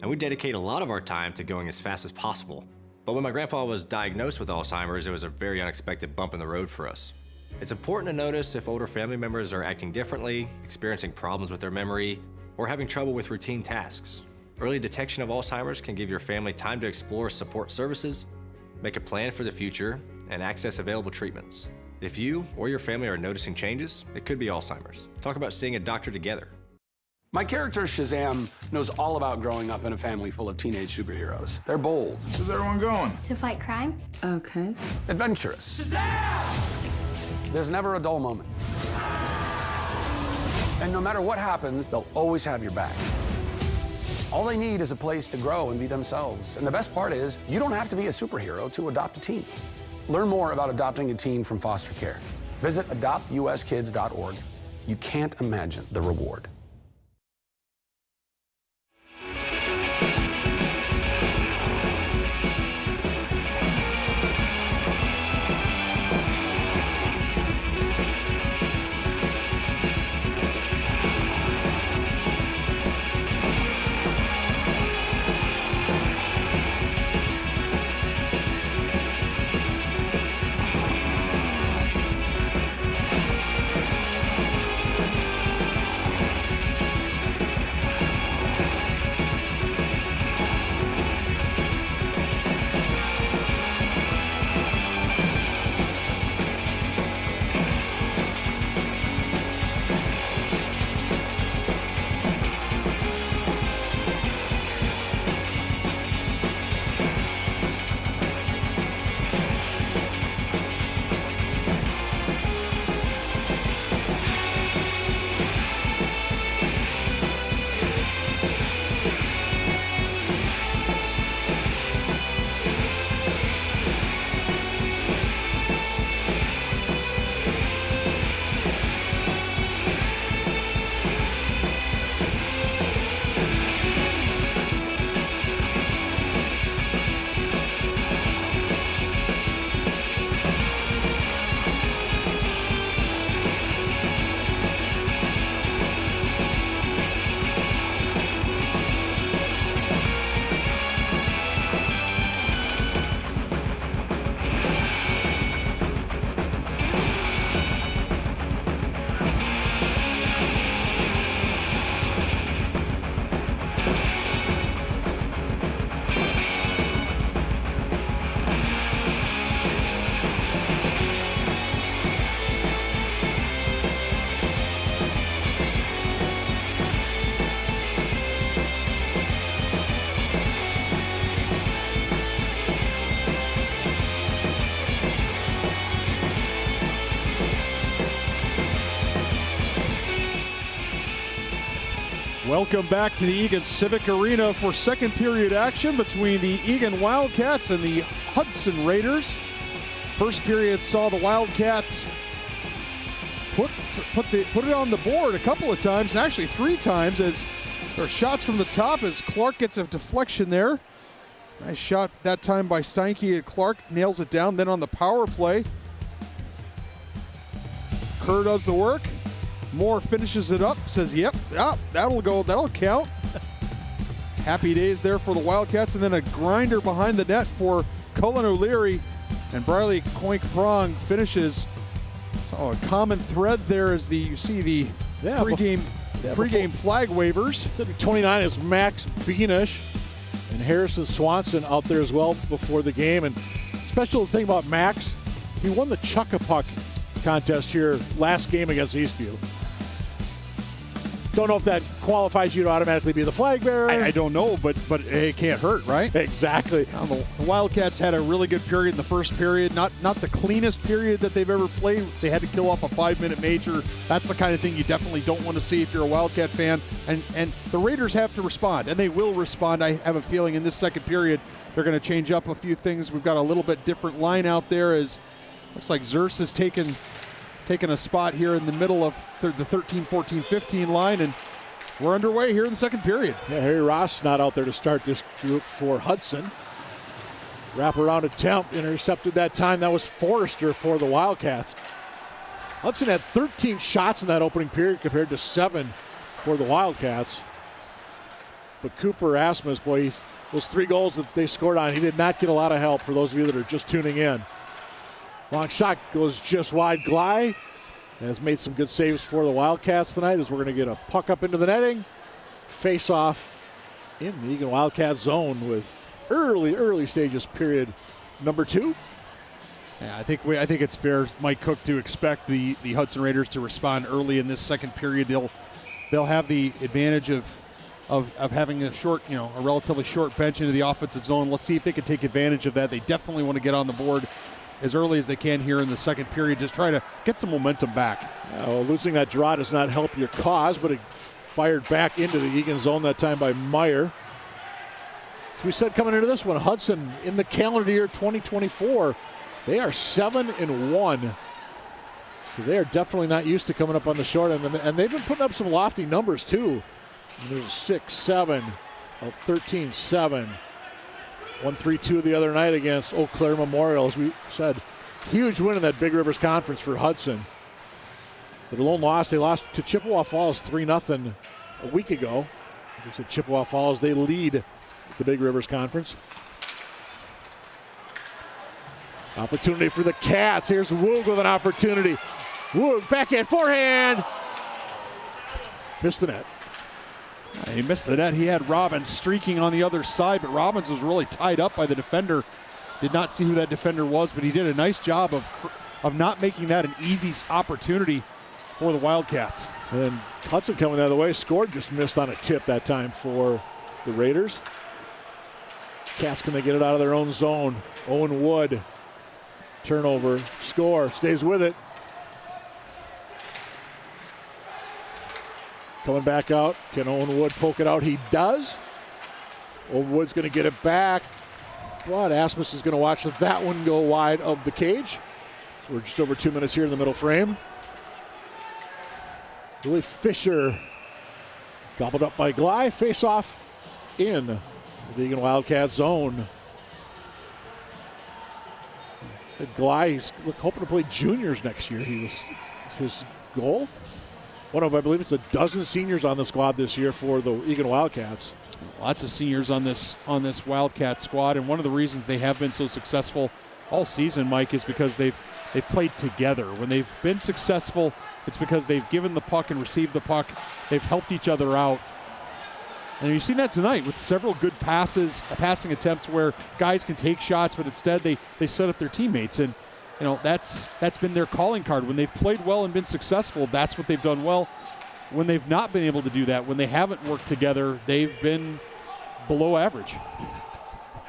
And we dedicate a lot of our time to going as fast as possible. But when my grandpa was diagnosed with Alzheimer's, it was a very unexpected bump in the road for us. It's important to notice if older family members are acting differently, experiencing problems with their memory, or having trouble with routine tasks. Early detection of Alzheimer's can give your family time to explore support services, make a plan for the future, and access available treatments. If you or your family are noticing changes, it could be Alzheimer's. Talk about seeing a doctor together. My character, Shazam, knows all about growing up in a family full of teenage superheroes. They're bold. Where's everyone going? To fight crime? Okay. Adventurous. Shazam! There's never a dull moment. And no matter what happens, they'll always have your back. All they need is a place to grow and be themselves. And the best part is, you don't have to be a superhero to adopt a teen. Learn more about adopting a teen from foster care. Visit adoptuskids.org. You can't imagine the reward. Welcome back to the Eagan Civic Arena for second period action between the Eagan Wildcats and the Hudson Raiders. First period saw the Wildcats put it on the board a couple of times, actually 3 times, as there are shots from the top as Clark gets a deflection there. Nice shot that time by Steinke, and Clark nails it down. Then on the power play, Kerr does the work. Moore finishes it up, says, yep, that'll go, that'll count. Happy days there for the Wildcats, and then a grinder behind the net for Cullen O'Leary, and Briley Co-prong finishes. So a common thread there as you see the pregame flag waivers. 29 is Max Beanish, and Harrison Swanson out there as well before the game. And special thing about Max, he won the Chuck-a-Puck contest here last game against Eastview. Don't know if that qualifies you to automatically be the flag bearer. I don't know, but it can't hurt, right? Exactly. The Wildcats had a really good period in the first period. Not the cleanest period that they've ever played. They had to kill off a 5-minute major. That's the kind of thing you definitely don't want to see if you're a Wildcat fan. And the Raiders have to respond, and they will respond. I have a feeling in this second period they're going to change up a few things. We've got a little bit different line out there, as looks like Zers has taken a spot here in the middle of the 13, 14, 15 line, and we're underway here in the second period. Yeah, Harry Ross not out there to start this group for Hudson. Wraparound attempt, intercepted that time. That was Forrester for the Wildcats. Hudson had 13 shots in that opening period compared to 7 for the Wildcats. But Cooper Asmus, boy, those 3 goals that they scored on, he did not get a lot of help for those of you that are just tuning in. Long shot goes just wide. Glide has made some good saves for the Wildcats tonight, as we're going to get a puck up into the netting. Face off in the Eagan Wildcat zone with early stages period number 2. Yeah, I think it's fair, Mike Cook, to expect the Hudson Raiders to respond early in this second period. They'll have the advantage of having a relatively short bench into the offensive zone. Let's see if they can take advantage of that. They definitely want to get on the board as early as they can here in the second period. Just try to get some momentum back. Losing that draw does not help your cause, but it fired back into the Eagan zone that time by Meyer. We said coming into this one, Hudson in the calendar year 2024, they are 7-1. So they are definitely not used to coming up on the short end, and they've been putting up some lofty numbers too. And there's a 6-7, a 13-7. 1-3-2 the other night against Eau Claire Memorial. As we said, huge win in that Big Rivers Conference for Hudson. The lone loss, they lost to Chippewa Falls 3-0 a week ago. As we said, Chippewa Falls, they lead the Big Rivers Conference. Opportunity for the Cats. Here's Woog with an opportunity. Woog, backhand, forehand. Missed the net. He missed the net. He had Robbins streaking on the other side, but Robbins was really tied up by the defender. Did not see who that defender was, but he did a nice job of not making that an easy opportunity for the Wildcats. And Hudson coming the other way, scored, just missed on a tip that time for the Raiders. Cats, can they get it out of their own zone? Owen Wood, turnover, score, stays with it. Coming back out. Can Owen Wood poke it out? He does. Owen Wood's going to get it back. But Asmus is going to watch that one go wide of the cage. So we're just over 2 minutes here in the middle frame. Willie Fisher gobbled up by Glide. Face off in the Eagan Wildcat zone. Glide, he's hoping to play juniors next year. He was his goal. One of, I believe it's a dozen seniors on the squad this year for the Eagan Wildcats. Lots of seniors on this Wildcat squad, and one of the reasons they have been so successful all season, Mike, is because they've played together. When they've been successful, it's because they've given the puck and received the puck. They've helped each other out. And you've seen that tonight with several good passing attempts where guys can take shots, but instead they set up their teammates. And that's been their calling card. When they've played well and been successful, that's what they've done well. When they've not been able to do that, when they haven't worked together, they've been below average.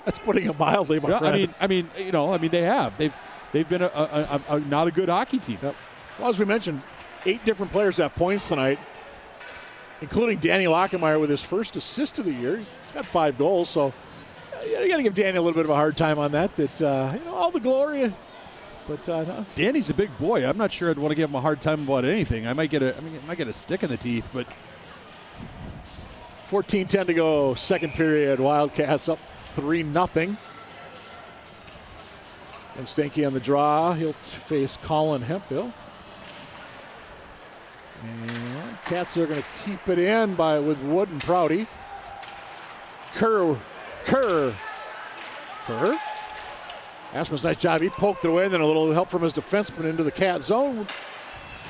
That's putting it mildly, my friend. I mean, they have. They've been a not a good hockey team. Yep. Well, as we mentioned, 8 different players have points tonight, including Danny Lockemeyer with his first assist of the year. He's got 5 goals, so you got to give Danny a little bit of a hard time on that. All the glory. But no. Danny's a big boy. I'm not sure I'd want to give him a hard time about anything. I might get a stick in the teeth, but 14:10 to go, second period. Wildcats up 3-0. And Stanky on the draw. He'll face Colin Hemphill. And Cats are going to keep it in with Wood and Prouty. Kerr. Asmus, nice job. He poked it away, and then a little help from his defenseman into the Cat zone.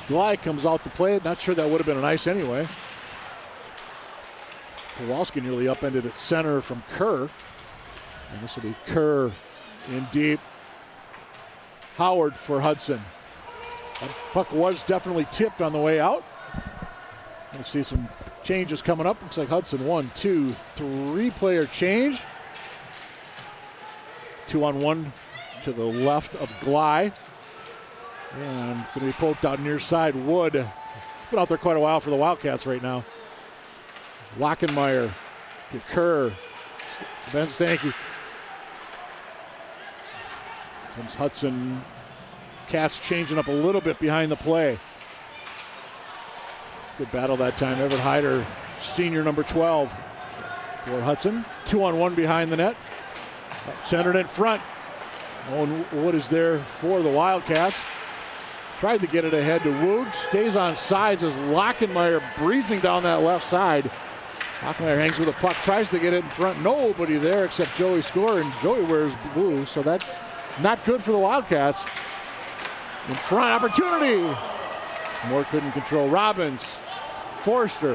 Glide comes out to play. Not sure that would have been an ice anyway. Kowalski nearly upended at center from Kerr. And this will be Kerr in deep. Howard for Hudson. That puck was definitely tipped on the way out. We'll see some changes coming up. Looks like Hudson 1, 2, 3 player change. 2-on-1 to the left of Glide. And it's going to be poked out near side. Wood. He's been out there quite a while for the Wildcats right now. Lockemeyer to Kerr. Ben Stanky. Comes Hudson. Cats changing up a little bit behind the play. Good battle that time. Everett Hyder, senior number 12 for Hudson. 2-on-1 behind the net. Centered in front. Owen Wood is there for the Wildcats. Tried to get it ahead to Woog. Stays on sides as Lockemeyer breezing down that left side. Lockemeyer hangs with a puck. Tries to get it in front. Nobody there except Joey Score, and Joey wears blue, so that's not good for the Wildcats. In front, opportunity. Moore couldn't control. Robbins. Forster.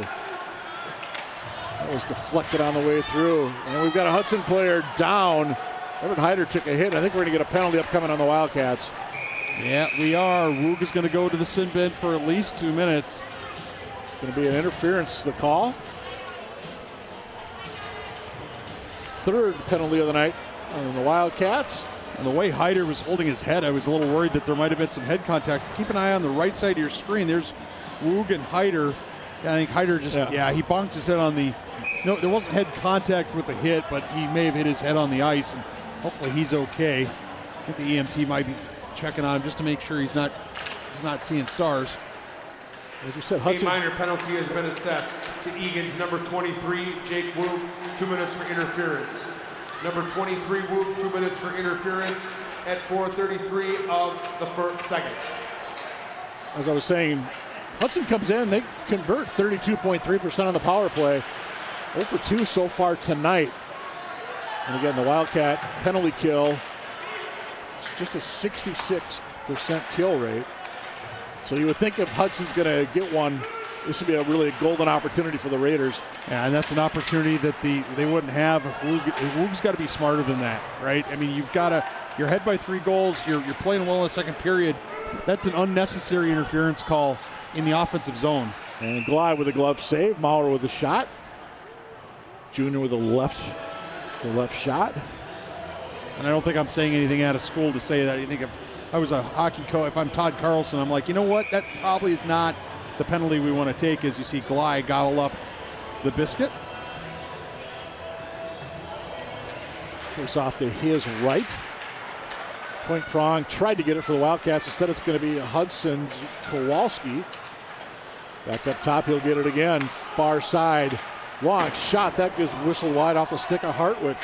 That was deflected on the way through. And we've got a Hudson player down. Everett Hyder took a hit. I think we're going to get a penalty upcoming on the Wildcats. Yeah, we are. Woog is going to go to the sin bin for at least 2 minutes. It's going to be an interference, the call. Third penalty of the night on the Wildcats. And the way Hyder was holding his head, I was a little worried that there might have been some head contact. Keep an eye on the right side of your screen. There's Woog and Hyder. I think Hyder just, he bonked his head on the, no, there wasn't head contact with the hit, but he may have hit his head on the ice, and hopefully he's okay. I think the EMT might be checking on him just to make sure he's not seeing stars. As you said, Hudson. A minor penalty has been assessed to Egan's number 23, Jake Wu, 2 minutes for interference. Number 23, Wu, 2 minutes for interference at 4:33 of the first second. As I was saying, Hudson comes in, they convert 32.3% on the power play. 0 for 2 so far tonight. And again, the Wildcat penalty kill, it's just a 66% kill rate. So you would think if Hudson's going to get one, this would be a really golden opportunity for the Raiders. Yeah, and that's an opportunity that they wouldn't have if Woog's got to be smarter than that, right? I mean, you're ahead by 3 goals, you're playing well in the second period. That's an unnecessary interference call in the offensive zone. And Glide with a glove save, Maurer with a shot. Junior with a left shot. And I don't think I'm saying anything out of school to say that. You think if I was a hockey coach, if I'm Todd Carlson, I'm like, you know what? That probably is not the penalty we want to take, as you see Glide gobble up the biscuit. Face off to his right. Co-prong tried to get it for the Wildcats. Instead, it's going to be Hudson's Kowalski. Back up top, he'll get it again. Far side. Long shot. That gets whistled wide off the stick of Hartwick.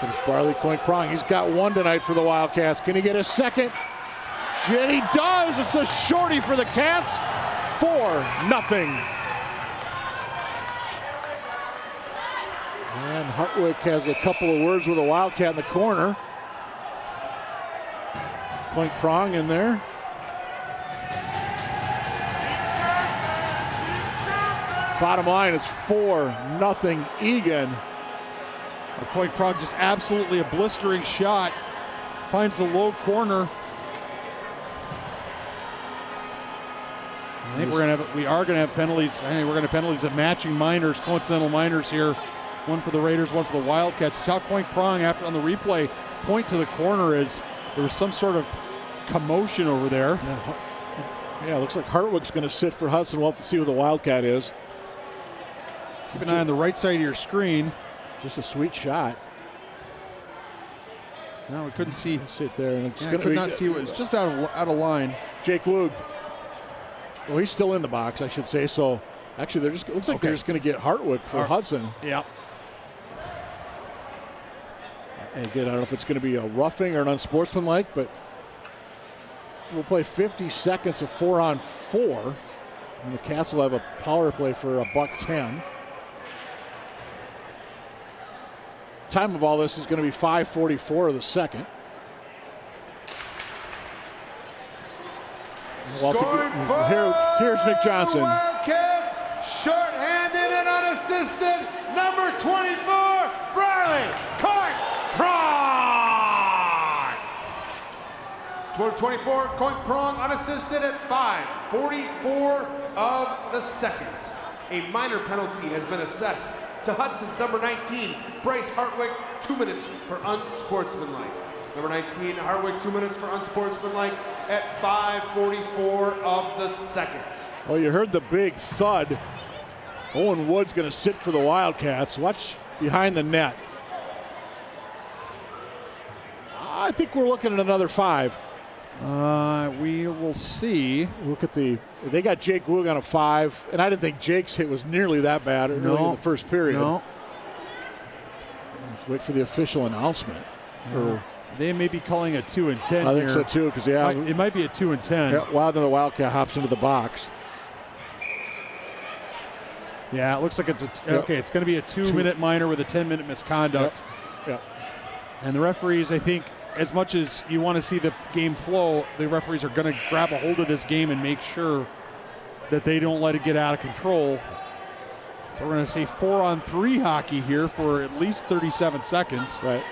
There's Barley Co-prong. He's got 1 tonight for the Wildcats. Can he get a second? And he does. It's a shorty for the Cats. 4-0. And Hartwick has a couple of words with a Wildcat in the corner. Co-prong in there. Bottom line, it's 4-0 Eagan. Co-prong just absolutely a blistering shot. Finds the low corner. I think we are gonna have penalties. I think we're gonna have penalties of matching minors, coincidental minors here. One for the Raiders, one for the Wildcats. Saw Co-prong after on the replay point to the corner as there was some sort of commotion over there. Yeah, looks like Hartwick's going to sit for Hudson. We'll have to see who the Wildcat is. Keep an eye on the right side of your screen. Just a sweet shot. No, we couldn't see. Sit there, and it's could not see. It was just out of line. Jake Woog. Well, he's still in the box, I should say. So actually, they're just looks like they're just going to get Hartwick for Hudson. Yeah. And again, I don't know if it's going to be a roughing or an unsportsmanlike, but we'll play 50 seconds of 4-on-4. And the Cats will have a power play for $110. Time of all this is going to be 5:44 of the second. Here's Nick Johnson. Wildcats, short-handed and unassisted, number 24, Briley Co-prong. 24, Co-prong unassisted at 5:44 of the second. A minor penalty has been assessed to Hudson's number 19, Bryce Hartwick, 2 minutes for unsportsmanlike. Number 19, Hartwick, 2 minutes for unsportsmanlike at 5:44 of the second. Well, you heard the big thud. Owen Wood's going to sit for the Wildcats. Watch behind the net. I think we're looking at another 5. We will see. Look at they got Jake Woog on a 5, and I didn't think Jake's hit was nearly that bad early in the first period. No. Let's wait for the official announcement. They may be calling a 2 and 10 I here. think so too, because it might be a 2 and 10. Yeah, Wilder the Wildcat hops into the box. Yeah, it looks like it's it's going to be a 2-minute minor with a 10-minute misconduct. Yep. And the referees, I think, as much as you want to see the game flow, the referees are going to grab a hold of this game and make sure that they don't let it get out of control. So we're going to say 4-on-3 hockey here for at least 37 seconds. Right.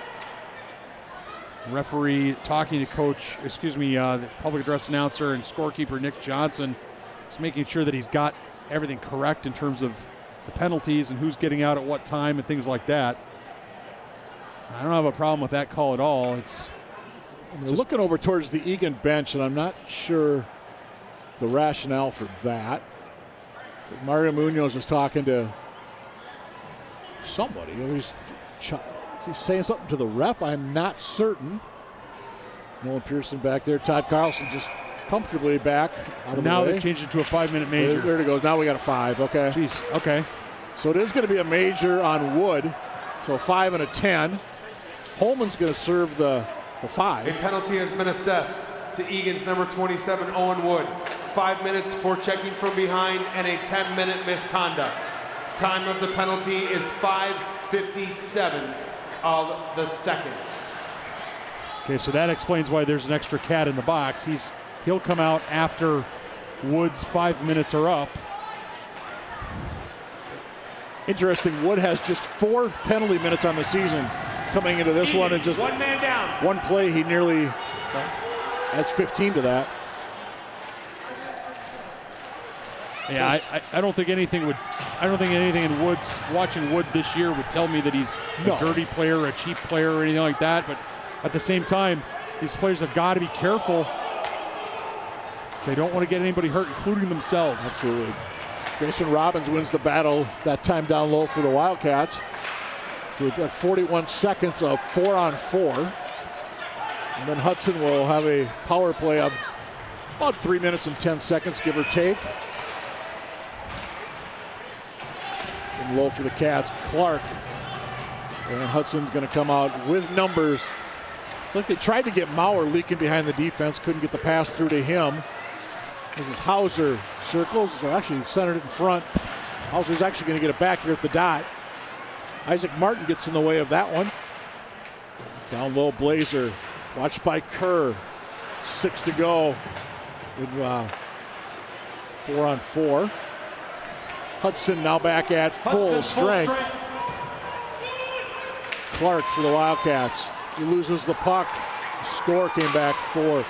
Referee talking to the public address announcer and scorekeeper Nick Johnson, just making sure that he's got everything correct in terms of the penalties and who's getting out at what time and things like that. I don't have a problem with that call at all. They're looking over towards the Eagan bench, and I'm not sure the rationale for that. Mario Munoz is talking to somebody. He's saying something to the ref. I'm not certain. Nolan Pearson back there. Todd Carlson just comfortably back out of the way. Now they've changed it to a 5-minute major. There it goes. Now we got a 5. Okay. Jeez. Okay. So it is going to be a major on Wood. So 5 and a 10. Holman's going to serve the 5. A penalty has been assessed to Egan's number 27, Owen Wood. 5 minutes for checking from behind and a 10-minute misconduct. Time of the penalty is 5:57 of the second. Okay, so that explains why there's an extra cat in the box. He'll come out after Wood's 5 minutes are up. Interesting, Wood has just 4 penalty minutes on the season coming into this one, and just one man down. One play, he nearly adds 15 to that. Yeah, I don't think anything in Wood's watching Wood this year would tell me that he's a dirty player, a cheap player, or anything like that. But at the same time, these players have got to be careful. They don't want to get anybody hurt, including themselves. Absolutely. Grayson Robbins wins the battle that time down low for the Wildcats. We've got 41 seconds of 4-on-4. And then Hudson will have a power play of about 3 minutes and 10 seconds, give or take. And low for the Cats, Clark. And Hudson's going to come out with numbers. Look, they tried to get Maurer leaking behind the defense, couldn't get the pass through to him. This is Hauser circles, or actually centered it in front. Hauser's actually going to get it back here at the dot. Isaac Martin gets in the way of that one. Down low, Blazer, watched by Kerr. 6 to go with 4-on-4. Hudson now back at full strength. Clark for the Wildcats. He loses the puck. Scar came back for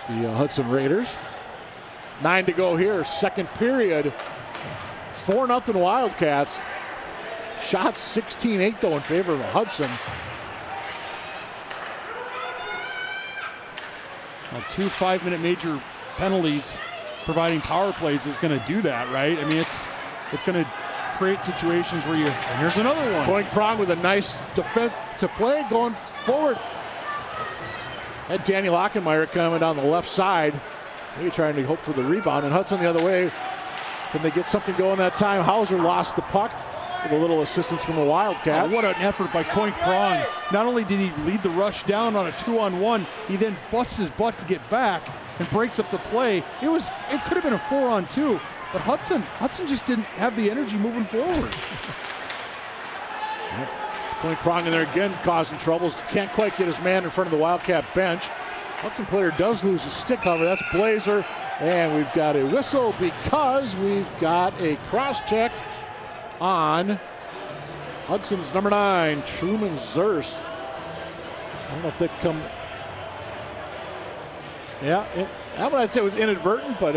the Hudson Raiders. 9 to go here, second period. 4-0 Wildcats. Shots 16-8 though in favor of Hudson. Well, 2 5-minute major penalties providing power plays is going to do that, right? I mean, it's going to create situations where and here's another one. Co-prong with a nice defensive play going forward. Had Danny Lockenmeyer coming down the left side, maybe trying to hope for the rebound, and Hudson the other way. Can they get something going that time? Hauser lost the puck with a little assistance from the Wildcat. Oh, what an effort by Co-prong. Not only did he lead the rush down on a 2-on-1, he then busts his butt to get back and breaks up the play. It could have been a 4-on-2, but Hudson just didn't have the energy moving forward. Co-prong in there again, causing troubles. Can't quite get his man in front of the Wildcat bench. Hudson player does lose his stick, however. That's Blazer. And we've got a whistle because we've got a cross check on Hudson's number 9, Truman Zers. I don't know if they come. Yeah, that one I'd say was inadvertent, but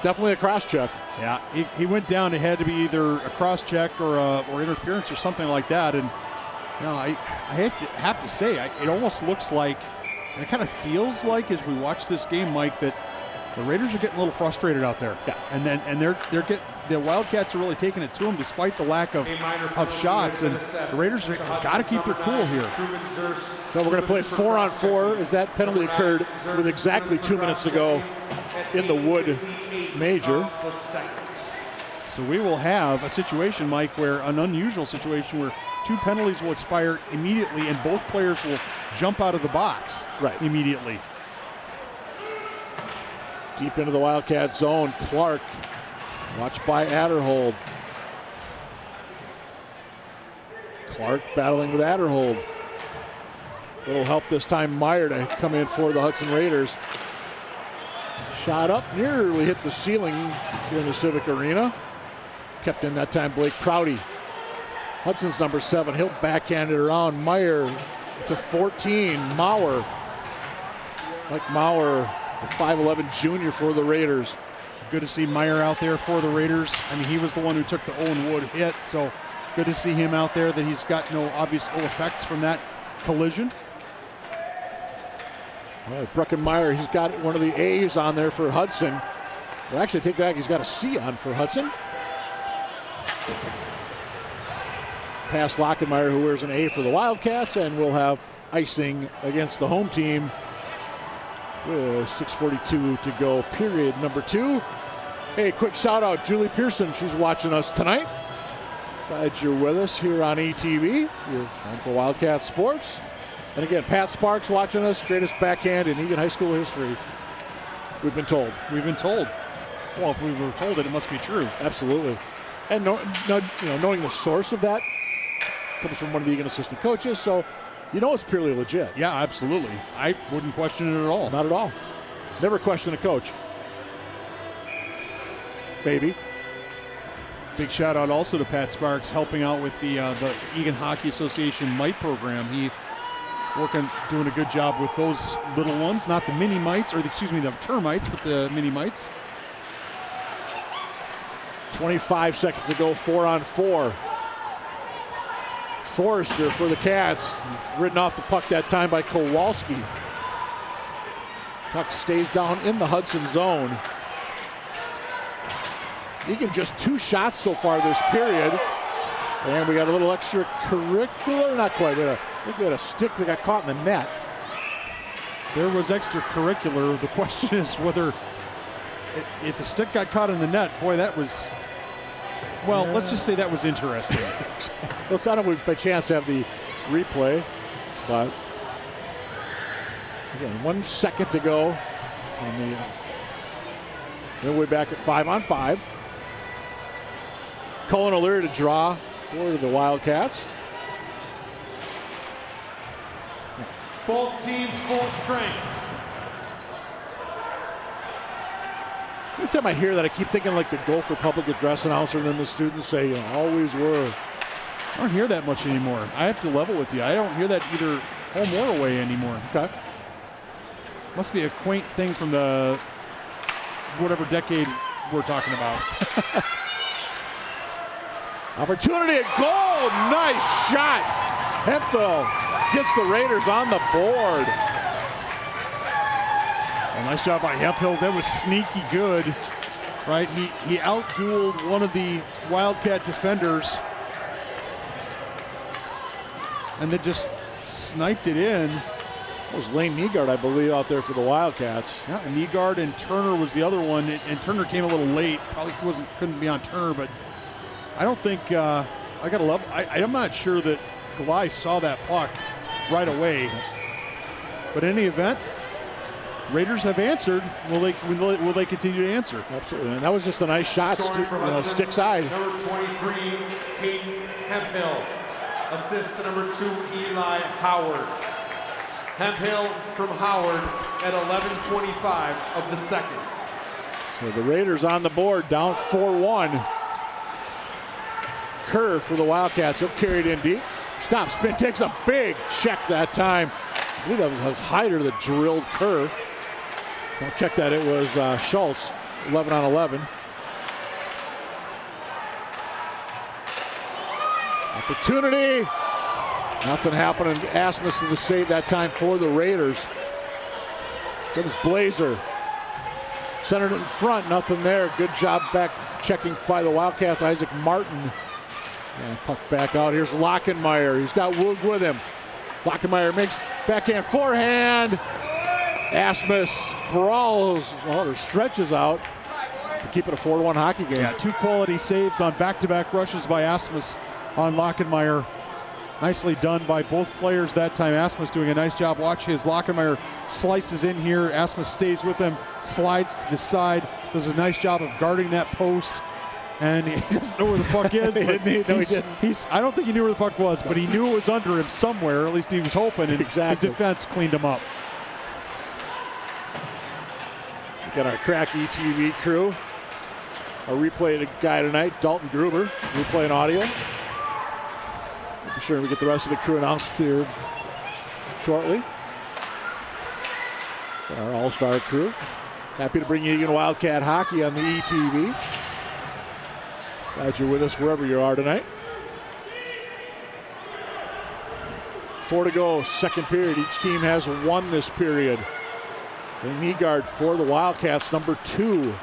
definitely a cross check. Yeah, he went down. It had to be either a cross check or interference or something like that. And I have to say, it almost looks like, and it kind of feels like, as we watch this game, Mike, that the Raiders are getting a little frustrated out there. Yeah. And the Wildcats are really taking it to them despite the lack of shots. And the Raiders got to keep their cool here. So we're going to play 4-on-4 as that penalty occurred with exactly 2 minutes to go in the Wood Major. So we will have a situation, Mike, an unusual situation where 2 penalties will expire immediately and both players will jump out of the box immediately. Deep into the Wildcat zone, Clark, watched by Adderhold. Clark battling with Adderhold. Little help this time, Meyer to come in for the Hudson Raiders. Shot up, nearly hit the ceiling here in the Civic Arena. Kept in that time, Blake Prouty. Hudson's number 7, he'll backhand it around. Meyer to 14, Maurer. Mike Maurer, the 5'11 junior for the Raiders. Good to see Meyer out there for the Raiders. I mean, he was the one who took the Owen Wood hit, so good to see him out there, that he's got no obvious ill effects from that collision. All right, Bruckenmeyer, he's got one of the A's on there for Hudson. Well, actually, take that back, he's got a C on for Hudson. Past Lockenmeyer, who wears an A for the Wildcats, and we'll have icing against the home team with 6:42 to go, period number 2. Hey, quick shout out, Julie Pearson. She's watching us tonight. Glad you're with us here on ETV. You're on for Wildcat Sports. And again, Pat Sparks watching us, greatest backhand in Eagan High School history. We've been told. We've been told. Well, if we were told it, it must be true. Absolutely. And knowing the source of that comes from one of the Eagan assistant coaches, so it's purely legit. Yeah, absolutely. I wouldn't question it at all. Not at all. Never question a coach. Maybe. Big shout out also to Pat Sparks, helping out with the Eagan Hockey Association mite program. He doing a good job with those little ones, not the mini mites, or the termites, but the mini mites. 25 seconds to go, 4-on-4. Forrester for the Cats, ridden off the puck that time by Kowalski. Puck stays down in the Hudson zone. Eagan just 2 shots so far this period. And we got a little extracurricular, not quite, I think we had a stick that got caught in the net. There was extracurricular. The question is whether if the stick got caught in the net, boy, that was, well, let's just say that was interesting. Let's not have a chance to have the replay, but again, 1 second to go. Then we're back at 5-on-5. Colin O'Leary to draw for the Wildcats. Both teams full strength. Every time I hear that, I keep thinking like the Gulf Republic address announcer, and then the students say, always were. I don't hear that much anymore. I have to level with you. I don't hear that either home or away anymore. Okay. Must be a quaint thing from the whatever decade we're talking about. Opportunity at goal. Nice shot. Hemphill gets the Raiders on the board. Well, nice job by Hemphill. That was sneaky good, right? He outdueled one of the Wildcat defenders and then just sniped it in. That was Lane Nygaard, I believe, out there for the Wildcats. Yeah, and Nygaard and Turner was the other one, and Turner came a little late. Probably couldn't be on Turner, but I don't think I'm not sure that Galai saw that puck right away. But in any event, Raiders have answered. Will they continue to answer? Absolutely, and that was just a nice shot, stick side. Number 23, Caden Hemphill. Assist to number 2, Eli Howard. Hemphill from Howard at 11:25 of the second. So the Raiders on the board, down 4-1. Kerr for the Wildcats. He'll carry it in deep. Stop, spin, takes a big check that time. I believe that was Hyder that drilled Kerr. Don't check that, it was Schultz, 11 on 11. Opportunity. Nothing happening. Asmussen the save that time for the Raiders. Good as Blazer. Centered it in front, nothing there. Good job back checking by the Wildcats, Isaac Martin. And puck back out. Here's Lockenmeyer. He's got Woog with him. Lockenmeyer makes backhand forehand. Asmus sprawls, or stretches out to keep it a 4-1 hockey game. Yeah, 2 quality saves on back-to-back rushes by Asmus on Lockenmeyer. Nicely done by both players that time. Asmus doing a nice job. Watch his Lockenmeyer slices in here. Asmus stays with him, slides to the side, does a nice job of guarding that post. And he doesn't know where the puck is. he didn't. I don't think he knew where the puck was, but he knew it was under him somewhere. At least he was hoping, and his defense cleaned him up. We got our cracky TV crew. Our replay guy tonight, Dalton Gruber, replaying audio. Be sure we get the rest of the crew announced here shortly. Got our all-star crew. Happy to bring you Eagan Wildcat hockey on the ETV. Glad you're with us wherever you are tonight. 4 to go, second period. Each team has won this period. Nygaard for the Wildcats, number 2.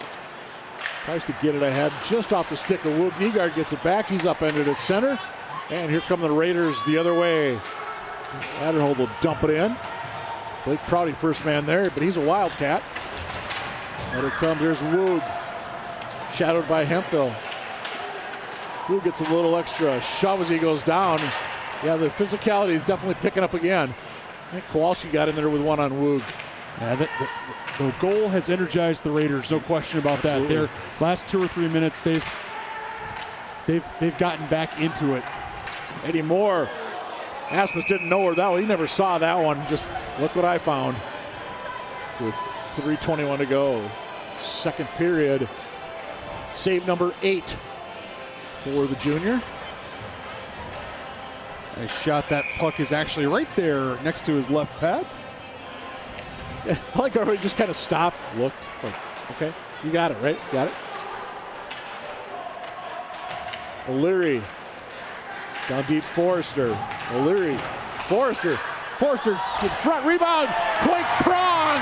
Tries to get it ahead just off the stick of Woog. Nygaard gets it back. He's upended at center. And here come the Raiders the other way. Adderhold will dump it in. Blake Prouty first man there, but he's a Wildcat. Here it comes. There's Woog. Shadowed by Hemphill. Woog gets a little extra shove as he goes down. Yeah, the physicality is definitely picking up again. I think Kowalski got in there with one on Woog. Yeah, the goal has energized the Raiders, no question about that. Their last 2 or 3 minutes, they've gotten back into it. Eddie Moore. Asmus didn't know where that was. He never saw that one. Just look what I found. With 3:21 to go. Second period. Save number 8 for the junior. Nice shot. That puck is actually right there next to his left pad. Yeah, I like everybody just kind of stopped, looked. Like, okay, you got it, right? Got it. O'Leary. Down deep, Forrester. O'Leary. Forrester in front, rebound. Quick prong.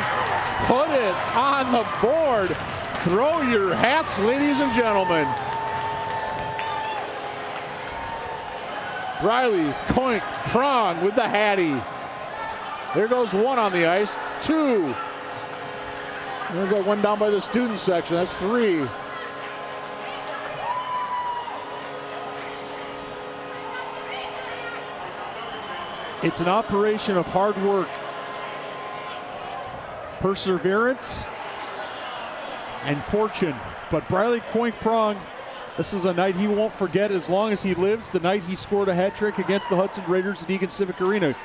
Put it on the board. Throw your hats, ladies and gentlemen. Briley, Coink, Prong with the Hattie. There goes 1 on the ice. 2. There's that one down by the student section. That's 3. It's an operation of hard work, perseverance, and fortune. But Briley Coink Prong, this is a night he won't forget as long as he lives. The night he scored a hat trick against the Hudson Raiders at Eagan Civic Arena.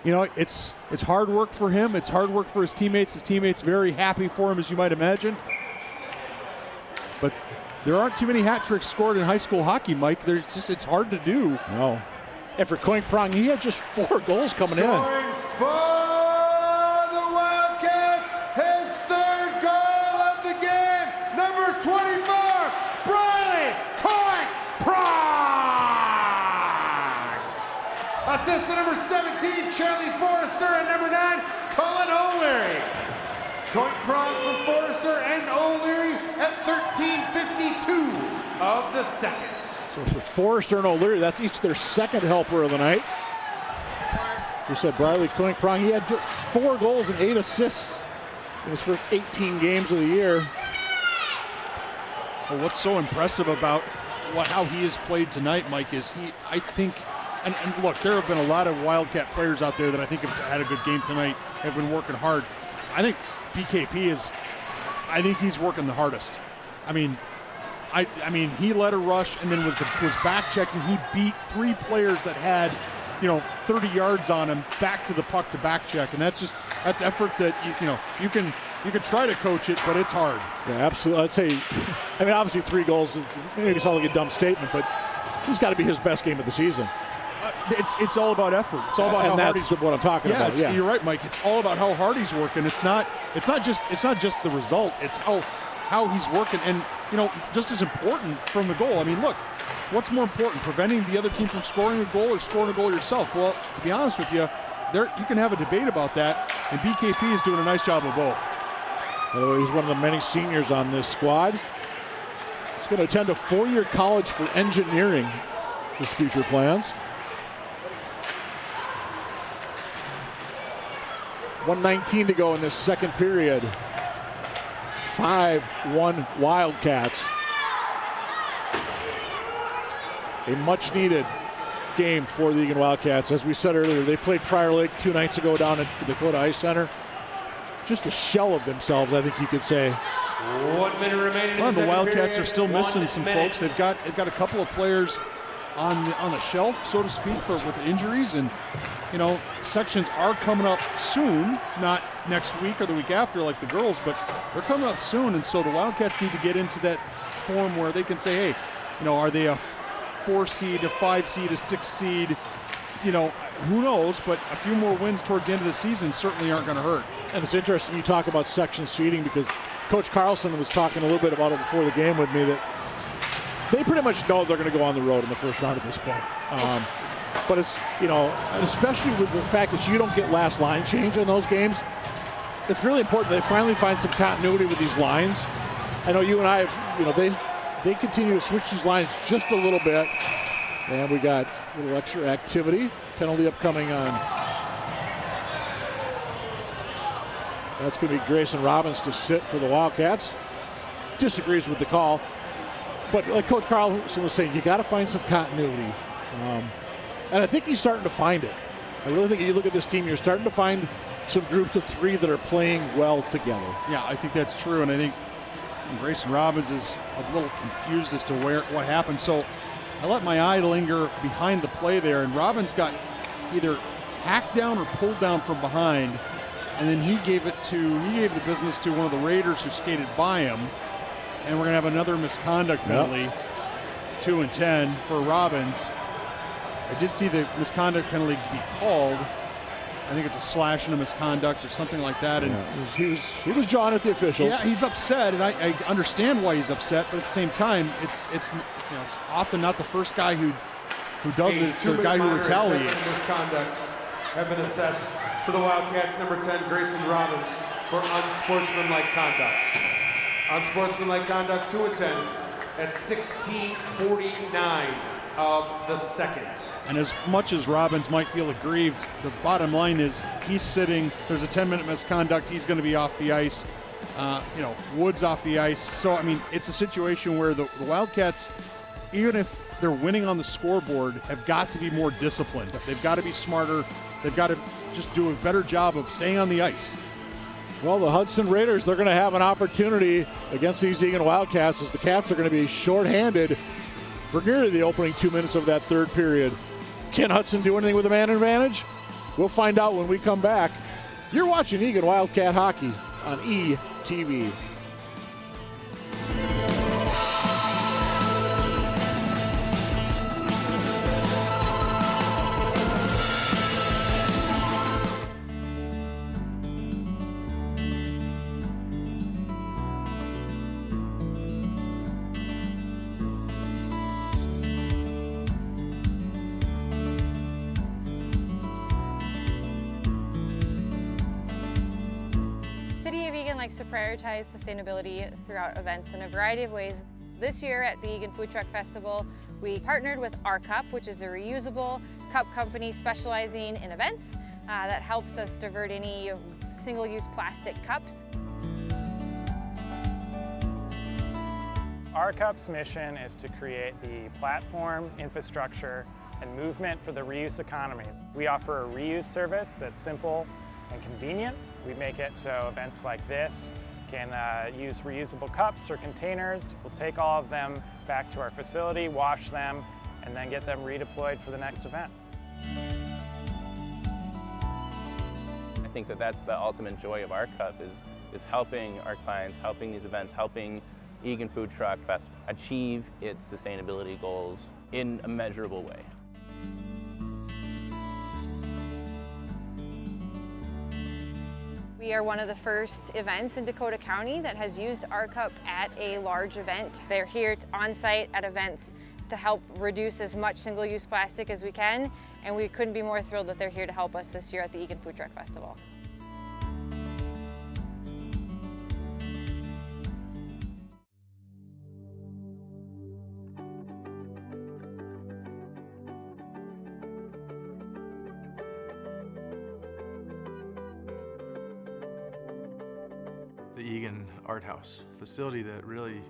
You know, it's hard work for him. It's hard work for his teammates. His teammates very happy for him, as you might imagine. But there aren't too many hat tricks scored in high school hockey, Mike. It's hard to do. No. And for Coink Prong, he had just 4 goals coming in. Scoring for the Wildcats, his 3rd goal of the game, number 24, Briley Coink Prong. Assist to number 17, Charlie Forrester, and number 9, Cullen O'Leary. Co-prong from Forrester and O'Leary at 13:52 of the second. So for Forrester and O'Leary, that's each their second helper of the night. We said Briley Co-prong, he had just 4 goals and 8 assists in his first 18 games of the year. Well, what's so impressive about how he has played tonight, Mike, is I think, and look, there have been a lot of Wildcat players out there that I think have had a good game tonight, have been working hard. I think BKP I think he's working the hardest. I mean, he led a rush and then was back checking. He beat 3 players that had, 30 yards on him back to the puck to back check, and that's effort that you can try to coach it, but it's hard. Yeah, absolutely. I'd say, obviously 3 goals, maybe sounds like a dumb statement, but he's got to be his best game of the season. It's all about effort. It's all about how hard he's. That's what I'm talking about. Yeah, you're right, Mike. It's all about how hard he's working. It's not just the result. It's how he's working, and just as important from the goal. I mean, look, what's more important, preventing the other team from scoring a goal or scoring a goal yourself? Well, to be honest with you, you can have a debate about that, and BKP is doing a nice job of both. By the way, he's one of the many seniors on this squad. He's going to attend a 4-year college for engineering, his future plans. 1:19 to go in this second period. 5-1 Wildcats. A much-needed game for the Eagan Wildcats. As we said earlier, they played Prior Lake 2 nights ago down at the Dakota Ice Center. Just a shell of themselves, I think you could say. 1 minute remaining. Well, the Wildcats are still missing 1 some minute. folks. They've got a couple of players on the shelf, so to speak, with injuries, and sections are coming up soon, not next week or the week after like the girls, but they're coming up soon, and so the Wildcats need to get into that form where they can say, hey, are they a 4 seed, a 5 seed, a 6 seed? Who knows, but a few more wins towards the end of the season certainly aren't going to hurt. And it's interesting you talk about section seeding, because Coach Carlson was talking a little bit about it before the game with me, that they pretty much know they're going to go on the road in the first round at this point. But it's, especially with the fact that you don't get last line change in those games, it's really important they finally find some continuity with these lines. I know you and I have, they continue to switch these lines just a little bit. And we got a little extra activity. Penalty upcoming on. That's going to be Grayson Robbins to sit for the Wildcats. Disagrees with the call. But like Coach Carlson was saying, you got to find some continuity. And I think he's starting to find it. I really think if you look at this team, you're starting to find some groups of 3 that are playing well together. Yeah, I think that's true. And I think Grayson Robbins is a little confused as to what happened. So I let my eye linger behind the play there, and Robbins got either hacked down or pulled down from behind, and then he gave the business to one of the Raiders who skated by him, and we're going to have another misconduct penalty, 2 and 10 for Robbins. I did see the misconduct penalty be called. I think it's a slash and a misconduct or something like that. And he was jawing at the officials. Yeah, he's upset, and I understand why he's upset, but at the same time, it's often not the first guy who does it, it's the guy who retaliates. Misconduct have been assessed to the Wildcats number 10, Grayson Robbins, for unsportsmanlike conduct. Unsportsmanlike conduct, 2 and 10 at 16:49 of the second. And as much as Robbins might feel aggrieved, the bottom line is he's sitting. There's a 10-minute misconduct. He's going to be off the ice. Wood's off the ice. So, it's a situation where the Wildcats, even if they're winning on the scoreboard, have got to be more disciplined. They've got to be smarter. They've got to just do a better job of staying on the ice. Well, the Hudson Raiders, they're going to have an opportunity against these Eagan Wildcats, as the Cats are going to be shorthanded for nearly the opening 2 minutes of that third period. Can Hudson do anything with a man advantage? We'll find out when we come back. You're watching Eagan Wildcat Hockey on ETV. likes to prioritize sustainability throughout events in a variety of ways. This year at the Eagan Food Truck Festival, we partnered with Our Cup, which is a reusable cup company specializing in events that helps us divert any single-use plastic cups. Our Cup's mission is to create the platform, infrastructure, and movement for the reuse economy. We offer a reuse service that's simple and convenient. We make it so events like this can use reusable cups or containers. We'll take all of them back to our facility, wash them, and then get them redeployed for the next event. I think that that's the ultimate joy of Our Cup is helping our clients, helping these events, helping Eagan Food Truck Fest achieve its sustainability goals in a measurable way. We are one of the first events in Dakota County that has used Our Cup at a large event. They're here on site at events to help reduce as much single-use plastic as we can, and we couldn't be more thrilled that they're here to help us this year at the Eagan Food Truck Festival. The Eagan Art House, facility that really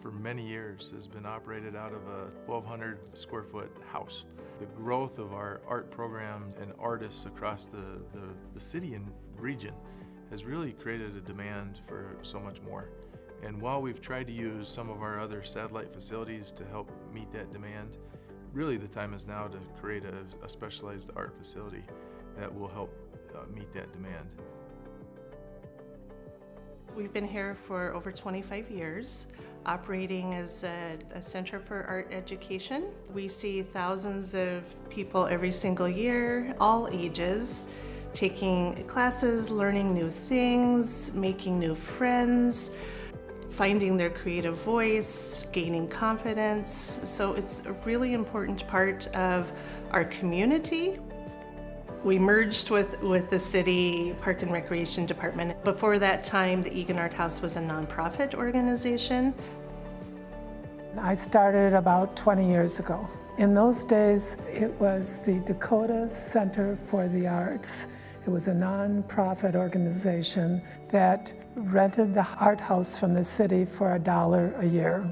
for many years has been operated out of a 1,200 square foot house. The growth of our art programs and artists across the city and region has really created a demand for so much more. And while we've tried to use some of our other satellite facilities to help meet that demand, really the time is now to create a specialized art facility that will help meet that demand. We've been here for over 25 years, operating as a center for art education. We see thousands of people every single year, all ages, taking classes, learning new things, making new friends, finding their creative voice, gaining confidence. So it's a really important part of our community. We merged with the city Park and Recreation Department. Before that time, the Eagan Art House was a nonprofit organization. I started about 20 years ago. In those days, it was the Dakota Center for the Arts. It was a nonprofit organization that rented the art house from the city for $1 a year.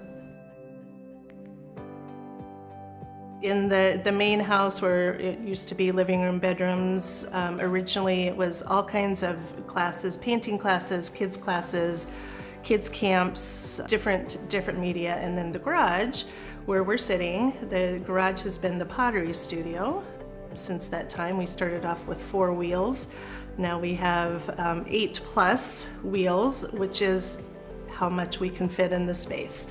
In the main house where it used to be living room, bedrooms, originally it was all kinds of classes, painting classes, kids camps, different media. And then the garage where we're sitting, the garage has been the pottery studio. Since that time, we started off with 4 wheels. Now we have 8+ wheels, which is how much we can fit in the space.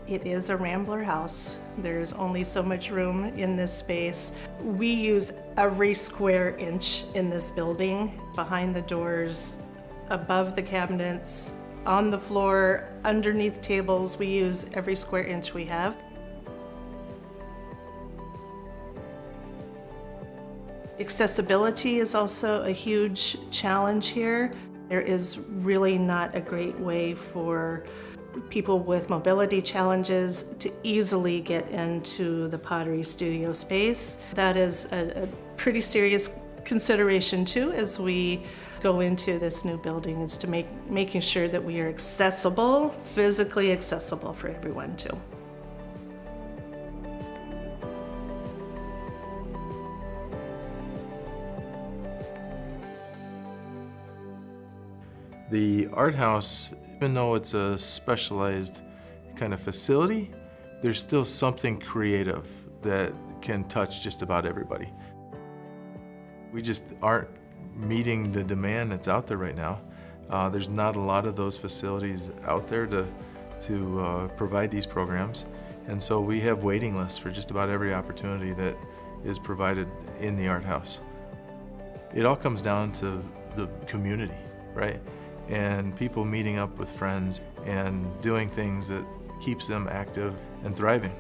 It is a rambler house. There's only so much room in this space. We use every square inch in this building, behind the doors, above the cabinets, on the floor, underneath tables. We use every square inch we have. Accessibility is also a huge challenge here. There is really not a great way for people with mobility challenges to easily get into the pottery studio space. That is a pretty serious consideration too as we go into this new building, is to making sure that we are accessible, physically accessible for everyone too. The art house, even though it's a specialized kind of facility, there's still something creative that can touch just about everybody. We just aren't meeting the demand that's out there right now. There's not a lot of those facilities out there to provide these programs. And so we have waiting lists for just about every opportunity that is provided in the art house. It all comes down to the community, right? And people meeting up with friends and doing things that keeps them active and thriving.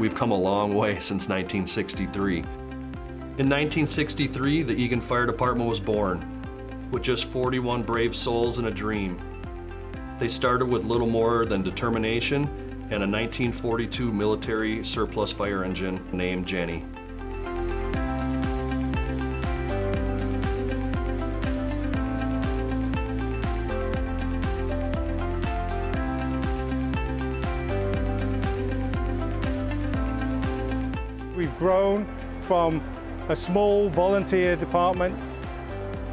We've come a long way since 1963. In 1963, the Eagan Fire Department was born, with just 41 brave souls and a dream. They started with little more than determination and a 1942 military surplus fire engine named Jenny. We've grown from a small volunteer department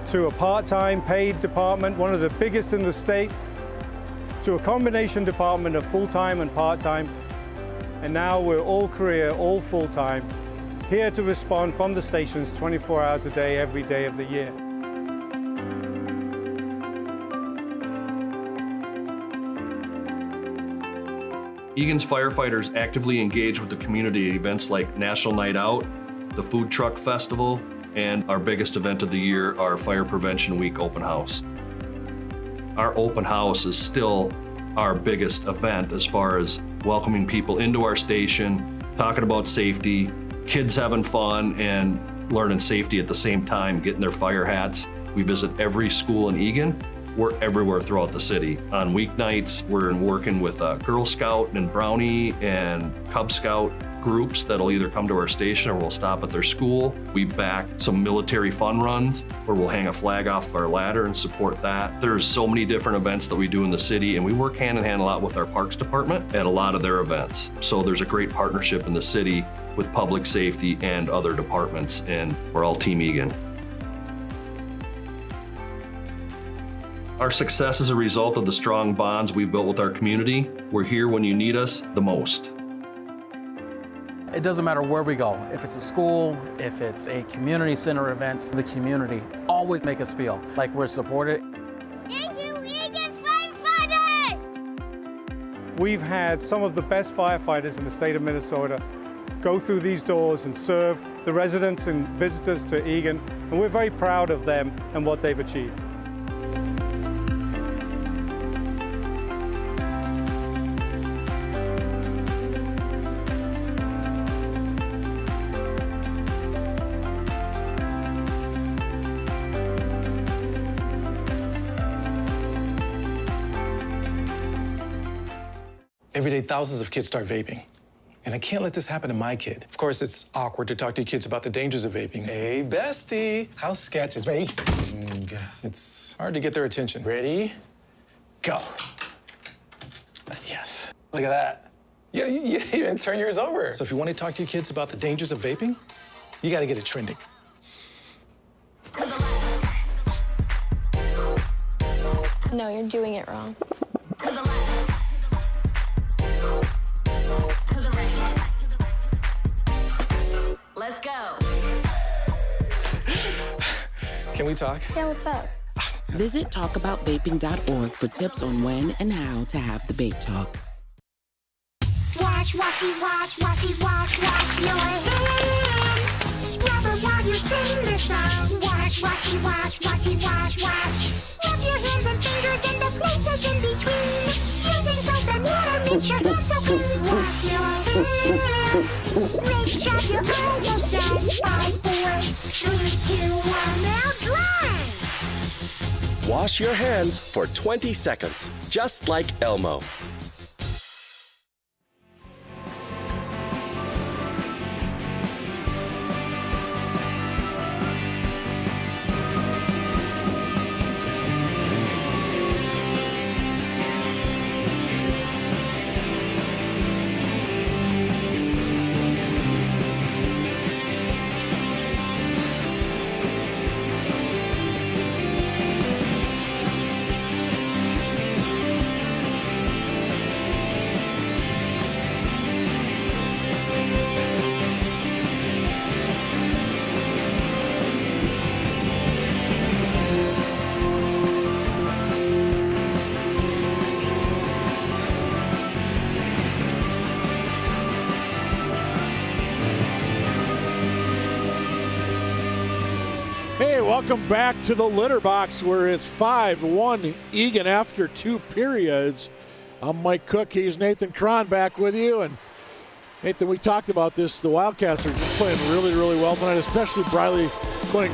to a part-time paid department, one of the biggest in the state, to a combination department of full-time and part-time. And now we're all career, all full-time, here to respond from the stations 24 hours a day, every day of the year. Eagan's firefighters actively engage with the community at events like National Night Out, the Food Truck Festival, and our biggest event of the year, our Fire Prevention Week open house. Our open house is still our biggest event as far as welcoming people into our station, talking about safety, kids having fun and learning safety at the same time, getting their fire hats. We visit every school in Eagan. We're everywhere throughout the city. On weeknights, we're working with Girl Scout and Brownie and Cub Scout groups that'll either come to our station or we'll stop at their school. We back some military fun runs where we'll hang a flag off our ladder and support that. There's so many different events that we do in the city, and we work hand in hand a lot with our Parks Department at a lot of their events. So there's a great partnership in the city with public safety and other departments, and we're all Team Eagan. Our success is a result of the strong bonds we've built with our community. We're here when you need us the most. It doesn't matter where we go. If it's a school, if it's a community center event, the community always make us feel like we're supported. Thank you, Eagan firefighters! We've had some of the best firefighters in the state of Minnesota go through these doors and serve the residents and visitors to Eagan, and we're very proud of them and what they've achieved. Every day, thousands of kids start vaping. And I can't let this happen to my kid. Of course, it's awkward to talk to your kids about the dangers of vaping. Hey, bestie, how sketch is vaping? It's hard to get their attention. Ready? Go. Yes. Look at that. You even turn yours over. So if you want to talk to your kids about the dangers of vaping, you got to get it trending. No, you're doing it wrong. Let's go. Can we talk? Yeah, what's up? Visit talkaboutvaping.org for tips on when and how to have the vape talk. Wash, washy, wash, washy, wash, wash your hands. Scrub it while you sing this song. Wash, washy, wash, washy, wash, wash. Rub your hands and fingers and the places in between. Using soap and water makes your hands so clean. Wash your hands. Great job, you're almost done. 5, 4, 3, 2, 1, now dry. Wash your hands for 20 seconds, just like Elmo. Hey, welcome back to the litter box where it's 5-1 Eagan after 2 periods. I'm Mike Cook. He's Nathan Cron back with you. And Nathan, we talked about this. The Wildcats are just playing really, really well tonight, especially Briley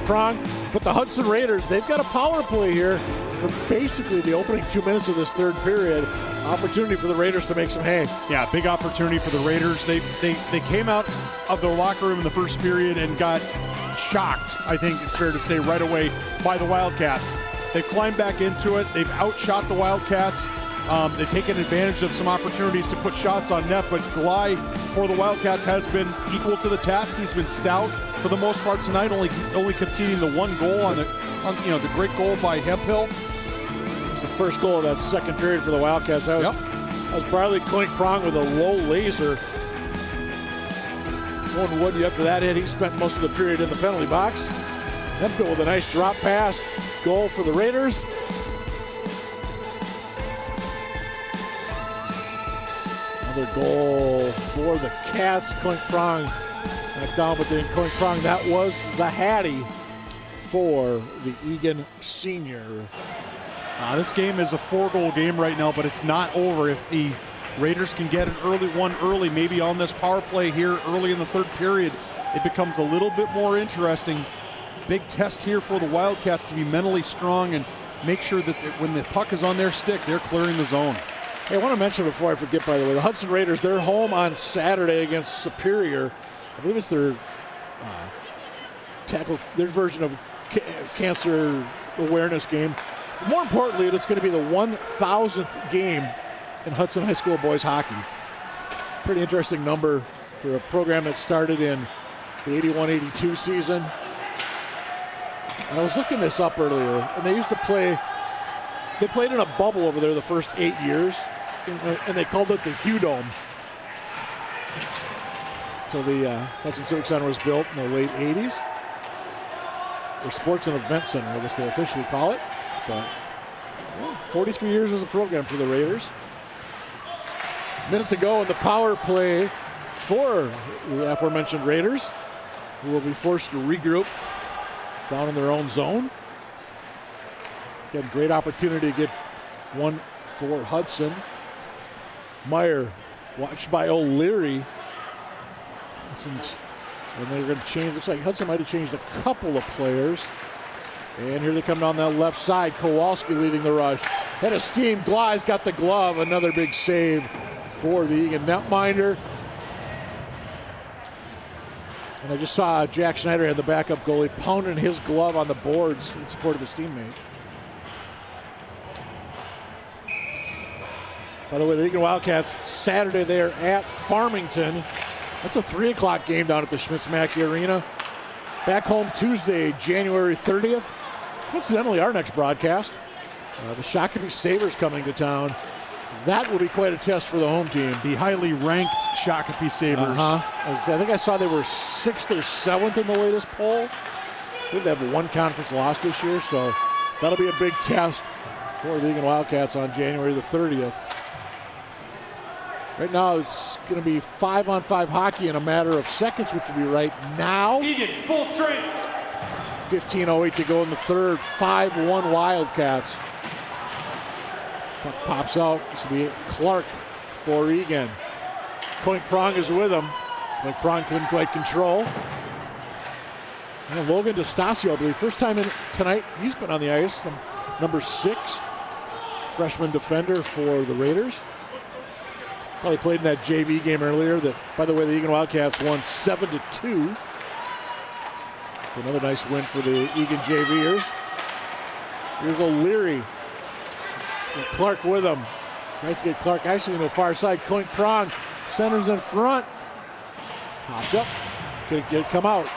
Prong. But the Hudson Raiders, they've got a power play here for basically the opening 2 minutes of this third period. Opportunity for the Raiders to make some hay. Yeah, big opportunity for the Raiders. They came out of their locker room in the first period and got shocked, I think it's fair to say, right away by the Wildcats. They've climbed back into it. They've outshot the Wildcats. They've taken advantage of some opportunities to put shots on net, but Glai for the Wildcats has been equal to the task. He's been stout for the most part tonight, only conceding the one goal on the great goal by Hemphill. The first goal of that second period for the Wildcats. That was Briley Prong with a low laser. Going Woody after that hit. He spent most of the period in the penalty box. Hemphill with a nice drop pass. Goal for the Raiders. Another goal for the Cats. Prong back down, but then Prong, that was the Hattie for the Eagan senior. This game is a 4-goal game right now, but it's not over. If the Raiders can get an early, maybe on this power play here early in the third period, it becomes a little bit more interesting. Big test here for the Wildcats to be mentally strong and make sure that when the puck is on their stick, they're clearing the zone. Hey, I want to mention before I forget, by the way, the Hudson Raiders, they're home on Saturday against Superior. I believe it's their their version of cancer awareness game. More importantly, it's going to be the 1,000th game in Hudson High School boys hockey. Pretty interesting number for a program that started in the 81-82 season. And I was looking this up earlier, and they used to play, they played in a bubble over there the first 8 years, and they called it the Hugh Dome. So the Hudson Civic Center was built in the late 80s. Or Sports and Event Center, I guess they officially call it. But 43 years as a program for the Raiders. Minute to go in the power play for the aforementioned Raiders, who will be forced to regroup down in their own zone. Again, great opportunity to get one for Hudson. Meyer watched by O'Leary. And they're going to change. Looks like Hudson might have changed a couple of players. And here they come down that left side. Kowalski leading the rush. Head of steam. Glai's got the glove. Another big save for the Eagan netminder. And I just saw Jack Schneider had the backup goalie pounding his glove on the boards in support of his teammate. By the way, the Eagan Wildcats, Saturday they are at Farmington. That's a 3 o'clock game down at the Schmitz-Mackey Arena. Back home Tuesday, January 30th. Coincidentally, our next broadcast. The Shakopee Sabres coming to town. That will be quite a test for the home team. The highly ranked Shakopee Sabres. I think I saw they were 6th or 7th in the latest poll. I think they have one conference loss this year, so that'll be a big test for the Eagan Wildcats on January the 30th. Right now, it's going to be 5-on-5 hockey in a matter of seconds, which will be right now. Eagan, full strength. 15:08 to go in the third. 5-1 Wildcats. Puck pops out. This will be Clark for Eagan. Prong is with him. Prong couldn't quite control. And Logan DeStasio, I believe, first time in tonight. He's been on the ice. Number 6, freshman defender for the Raiders. Probably played in that JV game earlier that, by the way, the Eagan Wildcats won 7-2. So another nice win for the Eagan JVers. Here's O'Leary. And Clark with him. Nice to get Clark actually on the far side. Prong centers in front. Popped up. Could it come out?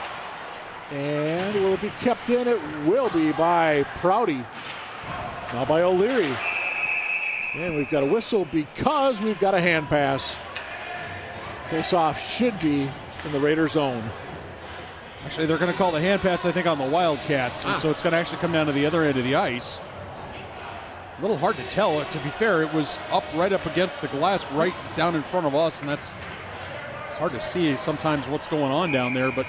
And will it be kept in? It will be by Prouty. Now by O'Leary. And we've got a whistle because we've got a hand pass. Face-off should be in the Raiders' zone. Actually, they're going to call the hand pass, I think, on the Wildcats. And so it's going to actually come down to the other end of the ice. A little hard to tell. To be fair, it was right up against the glass right down in front of us. And it's hard to see sometimes what's going on down there. But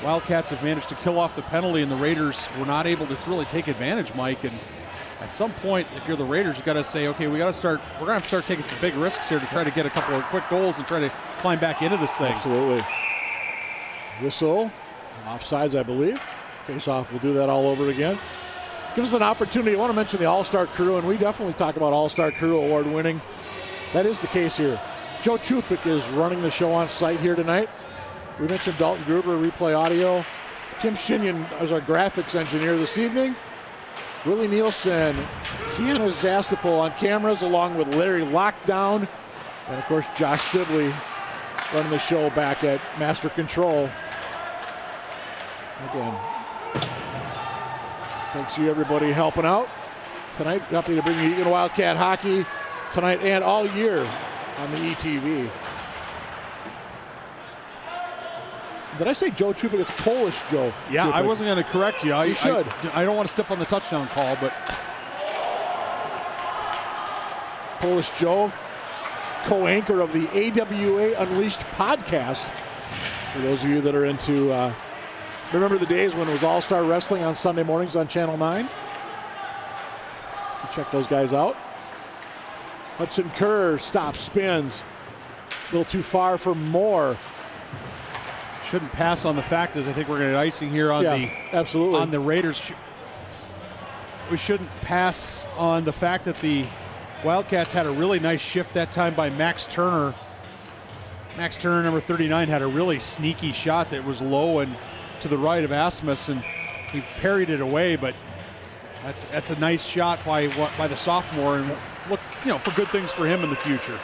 Wildcats have managed to kill off the penalty, and the Raiders were not able to really take advantage, Mike. And at some point, if you're the Raiders, you got to say, okay, we're going to start taking some big risks here to try to get a couple of quick goals and try to climb back into this thing. Absolutely. Whistle. Offsides, I believe. Face-off will do that all over again. Gives us an opportunity. I want to mention the All-Star crew, and we definitely talk about All-Star crew award winning. That is the case here. Joe Chupik is running the show on site here tonight. We mentioned Dalton Gruber, replay audio. Tim Shinyon is our graphics engineer this evening. Willie Nielsen, Kiana Zastapol on cameras, along with Larry Lockdown. And of course, Josh Sibley running the show back at Master Control. Again, thanks to everybody helping out tonight. Happy to bring you Eagan Wildcat hockey tonight and all year on the ETV. Did I say Joe Chupik? It's Polish Joe. Yeah, Chupik. I wasn't going to correct you. You should. I don't want to step on the touchdown call, but Polish Joe, co-anchor of the AWA Unleashed podcast. For those of you that are into, remember the days when it was All-Star Wrestling on Sunday mornings on Channel 9? Check those guys out. Hudson Kerr stops, spins. A little too far for Moore. shouldn't pass on the fact is I think we're going to get icing here on absolutely on the Raiders. We shouldn't pass on the fact that the Wildcats had a really nice shift that time by Max Turner. Max Turner, number 39, had a really sneaky shot that was low and to the right of Asmus, and he parried it away. But that's a nice shot by the sophomore, and look, for good things for him in the future.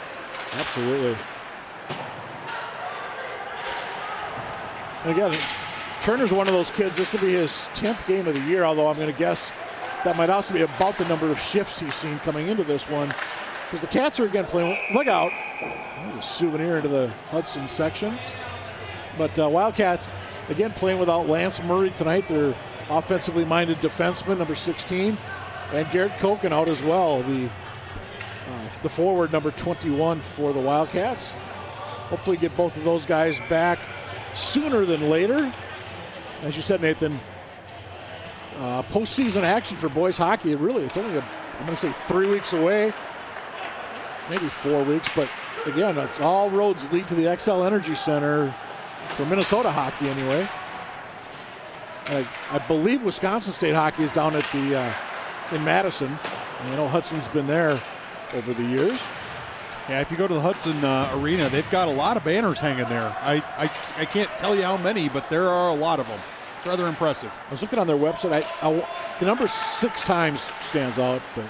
Absolutely. And again, Turner's one of those kids. This will be his 10th game of the year, although I'm going to guess that might also be about the number of shifts he's seen coming into this one. Because the Cats are again playing, look out, a souvenir into the Hudson section. But Wildcats, again, playing without Lance Murray tonight. Their offensively minded defenseman, number 16, and Garrett Koken out as well, the forward, number 21 for the Wildcats. Hopefully get both of those guys back sooner than later. As you said, Nathan, postseason action for boys hockey, it's only, I'm going to say 3 weeks away, maybe 4 weeks, but again, it's all roads lead to the XL Energy Center for Minnesota hockey anyway. I believe Wisconsin State hockey is down at the in Madison. And I know Hudson's been there over the years. Yeah, if you go to the Hudson Arena, they've got a lot of banners hanging there. I can't tell you how many, but there are a lot of them. It's rather impressive. I was looking on their website. The number 6 times stands out, but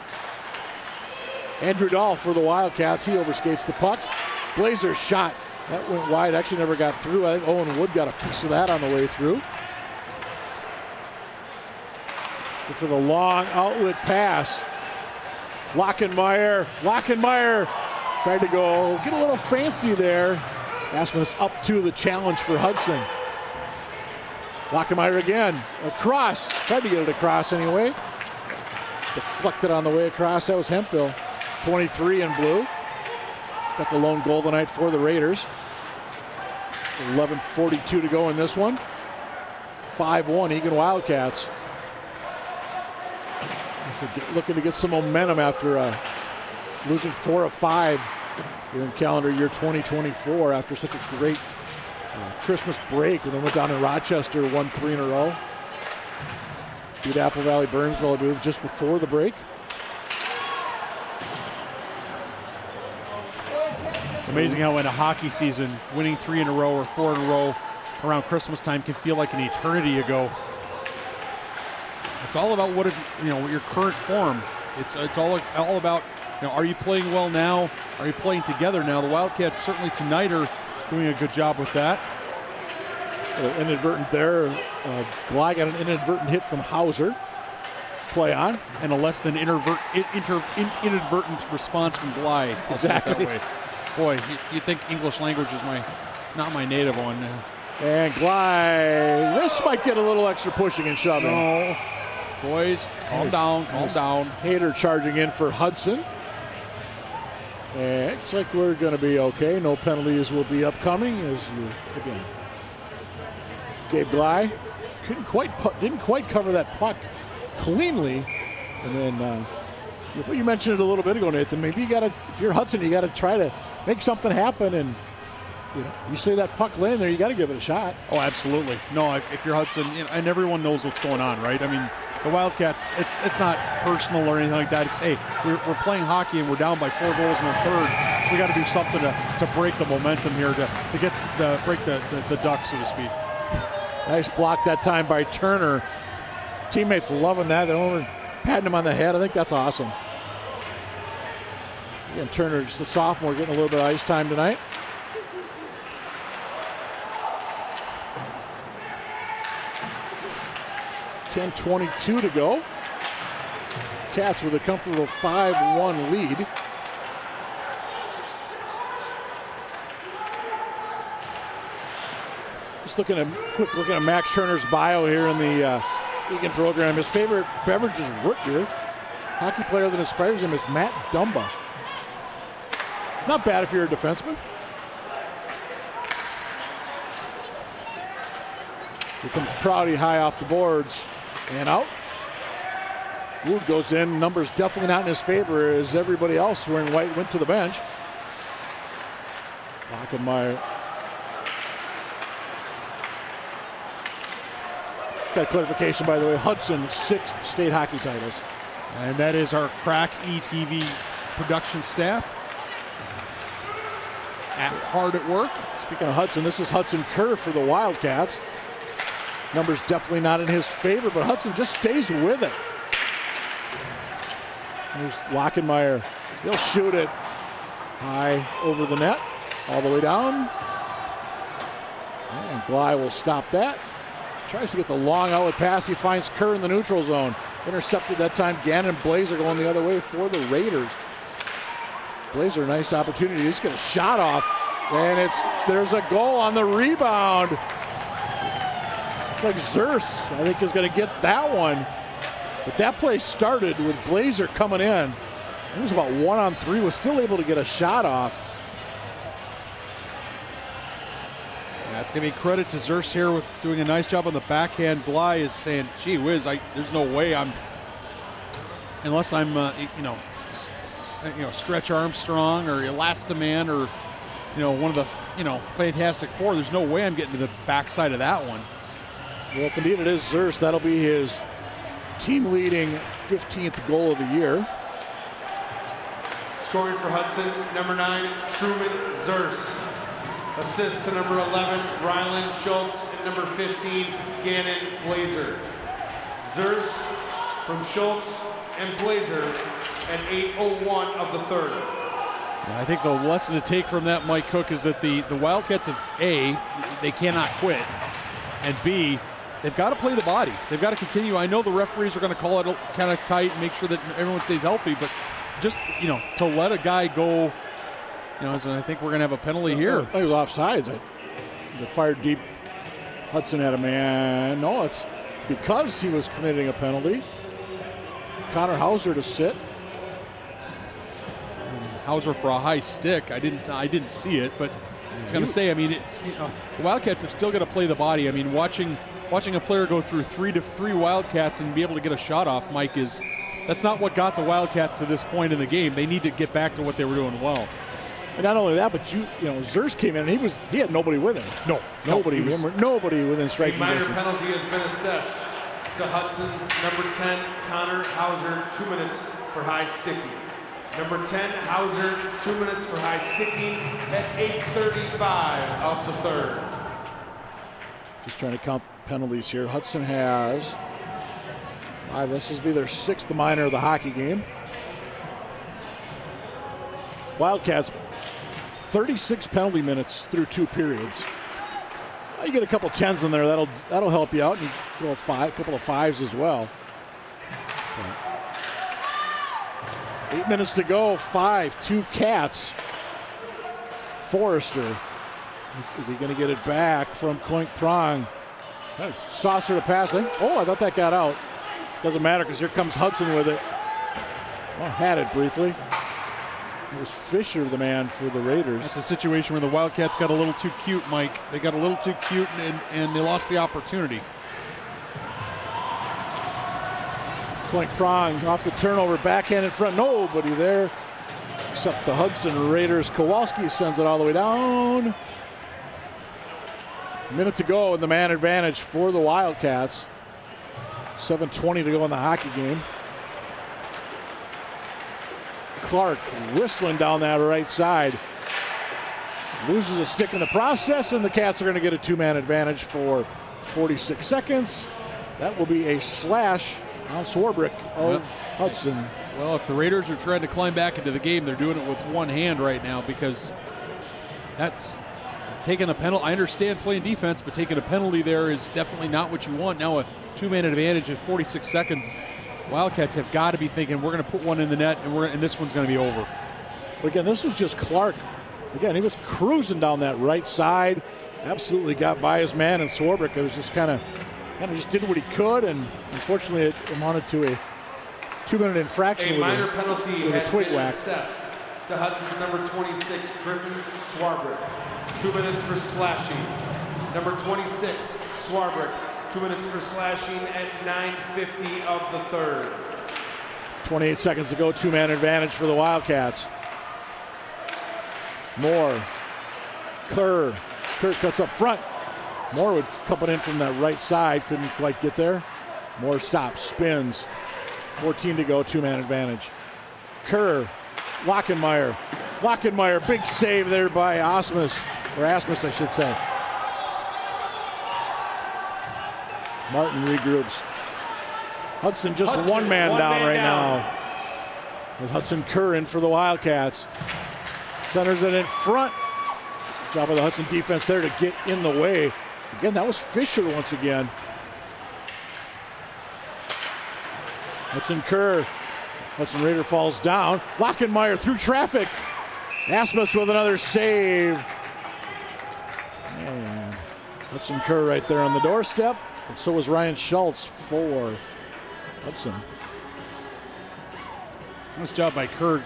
Andrew Dahl for the Wildcats. He overskates the puck. Blazers shot. That went wide. Actually never got through. I think Owen Wood got a piece of that on the way through. But for the long outlet pass. Lockenmeyer tried to go get a little fancy there. Asmus up to the challenge for Hudson. Lockenmeyer again, across, tried to get it across anyway. Deflected on the way across, that was Hemphill. 23 in blue. Got the lone goal tonight for the Raiders. 11:42 to go in this one. 5-1 Eagan Wildcats. Looking to get some momentum after losing 4 of 5 here in calendar year 2024 after such a great Christmas break when they went down in Rochester, won 3 in a row. Beat Apple Valley Burnsville, I believe, just before the break. It's amazing how in a hockey season, winning 3 in a row or 4 in a row around Christmas time can feel like an eternity ago. It's all about what your current form. It's all about, are you playing well now? Are you playing together now? The Wildcats certainly tonight are doing a good job with that. Inadvertent there. Glei got an inadvertent hit from Hauser. Play on. And a less than inadvertent response from Glei. Exactly. That way. Boy, you think English language is not my native one. And Glei, this might get a little extra pushing and shoving. No. Boys, calm down. Hader charging in for Hudson. And looks like we're going to be okay. No penalties will be upcoming again. Gabe Glei didn't quite cover that puck cleanly. And then you mentioned it a little bit ago, Nathan. Maybe if you're Hudson, you got to try to make something happen. And you see that puck laying there, you got to give it a shot. Oh, absolutely. No, if you're Hudson, and everyone knows what's going on, right? I mean, the Wildcats, it's not personal or anything like that. It's, hey, we're playing hockey and we're down by 4 goals in the third. We got to do something to break the momentum here, to get break the duck, so to speak. Nice block that time by Turner. Teammates loving that. They're over patting him on the head. I think that's awesome. Again, Turner, just a sophomore, getting a little bit of ice time tonight. .10:22 to go. Cats with a comfortable 5-1 lead. Just quick look at Max Turner's bio here in the Eagan program. His favorite beverage is root beer. Hockey player that inspires him is Matt Dumba. Not bad if you're a defenseman. Here comes Prouty high off the boards and out. Wood goes in. Numbers definitely not in his favor as everybody else wearing white went to the bench. Lockenmeyer. Got clarification, by the way. Hudson, 6 state hockey titles. And that is our crack ETV production staff. Hard at work. Speaking of Hudson, this is Hudson Kerr for the Wildcats. Numbers definitely not in his favor, but Hudson just stays with it. There's Lockenmeyer. He'll shoot it high over the net, all the way down. And Bly will stop that. Tries to get the long outlet pass. He finds Kerr in the neutral zone. Intercepted that time. Gannon and Blazer going the other way for the Raiders. Blazer, a nice opportunity. He's got a shot off, and there's a goal on the rebound. Looks like Zers, I think, is going to get that one. But that play started with Blazer coming in. It was about 1-on-3, was still able to get a shot off. That's going to be credit to Zers here with doing a nice job on the backhand. Bly is saying, gee whiz, there's no way unless I'm, Stretch Armstrong or Elastoman or, one of the, Fantastic Four. There's no way I'm getting to the backside of that one. Well, if indeed it is Zers, that'll be his team-leading 15th goal of the year. Scoring for Hudson, number 9, Truman Zers. Assists to number 11, Rylan Schultz, and number 15, Gannon Blazer. Zers from Schultz and Blazer at 8:01 of the third. I think the lesson to take from that, Mike Cook, is that the Wildcats have A, they cannot quit, and B, they've got to play the body. They've got to continue. I know the referees are going to call it kind of tight and make sure that everyone stays healthy, but just, to let a guy go, so I think we're going to have a penalty here. It was offsides. The fired deep. Hudson had a man. No, it's because he was committing a penalty. Connor Hauser to sit. Hauser for a high stick. I didn't see it, but I was going to say, it's the Wildcats have still got to play the body. Watching a player go through 3 Wildcats and be able to get a shot off, Mike, that's not what got the Wildcats to this point in the game. They need to get back to what they were doing well. And not only that, but Zers came in and he had nobody with him. Nobody within striking minor distance. penalty has been assessed to Hudson's number 10, Connor Hauser, 2 minutes for high sticking. Number 10, Hauser, 2 minutes for high sticking at 8:35 of the third. Just trying to count penalties here. Hudson has 5. This will be their 6th minor of the hockey game. Wildcats, 36 penalty minutes through 2 periods. You get a couple 10s in there, that'll help you out. And you throw a couple of 5s as well. 8 minutes to go, 5-2 Cats. Forrester, is he going to get it back from Co-prong? Saucer to pass. I thought that got out. Doesn't matter because here comes Hudson with it. Well, had it briefly. It was Fisher, the man for the Raiders. That's a situation where the Wildcats got a little too cute, Mike. They got a little too cute and they lost the opportunity. Co-prong off the turnover, backhand in front. Nobody there except the Hudson Raiders. Kowalski sends it all the way down. Minute to go in the man advantage for the Wildcats. 7:20 to go in the hockey game. Clark whistling down that right side. Loses a stick in the process, and the Cats are going to get a two-man advantage for 46 seconds. That will be a slash on Swarbrick of Hudson. Well, if the Raiders are trying to climb back into the game, they're doing it with one hand right now, because that's taking a penalty. I understand playing defense, but taking a penalty there is definitely not what you want. Now a two-man advantage at 46 seconds. Wildcats have got to be thinking, we're going to put one in the net, and this one's going to be over. But again, this was just Clark. Again, he was cruising down that right side. Absolutely got by his man, and Swarbrick, it was just kind of just did what he could, and unfortunately it amounted to a 2-minute infraction. A minor penalty has been whack. assessed to Hudson's number 26, Griffin Swarbrick. 2 minutes for slashing. Number 26, Swarbrick. 2 minutes for slashing at 9:50 of the third. 28 seconds to go, two-man advantage for the Wildcats. Moore, Kerr cuts up front. Moore would coming in from that right side, couldn't quite get there. Moore stops, spins. 14 to go, two-man advantage. Kerr, Lockenmeyer, big save there by Asmus, I should say. Martin regroups. Hudson just one man down right now. With Hudson Kerr in for the Wildcats. Centers it in front. Job of the Hudson defense there to get in the way. Again, that was Fisher once again. Hudson Kerr. Hudson Raider falls down. Lockenmeyer through traffic. Asmus with another save. And Hudson Kerr right there on the doorstep. And so was Ryan Schultz for Hudson. Nice job by Kerr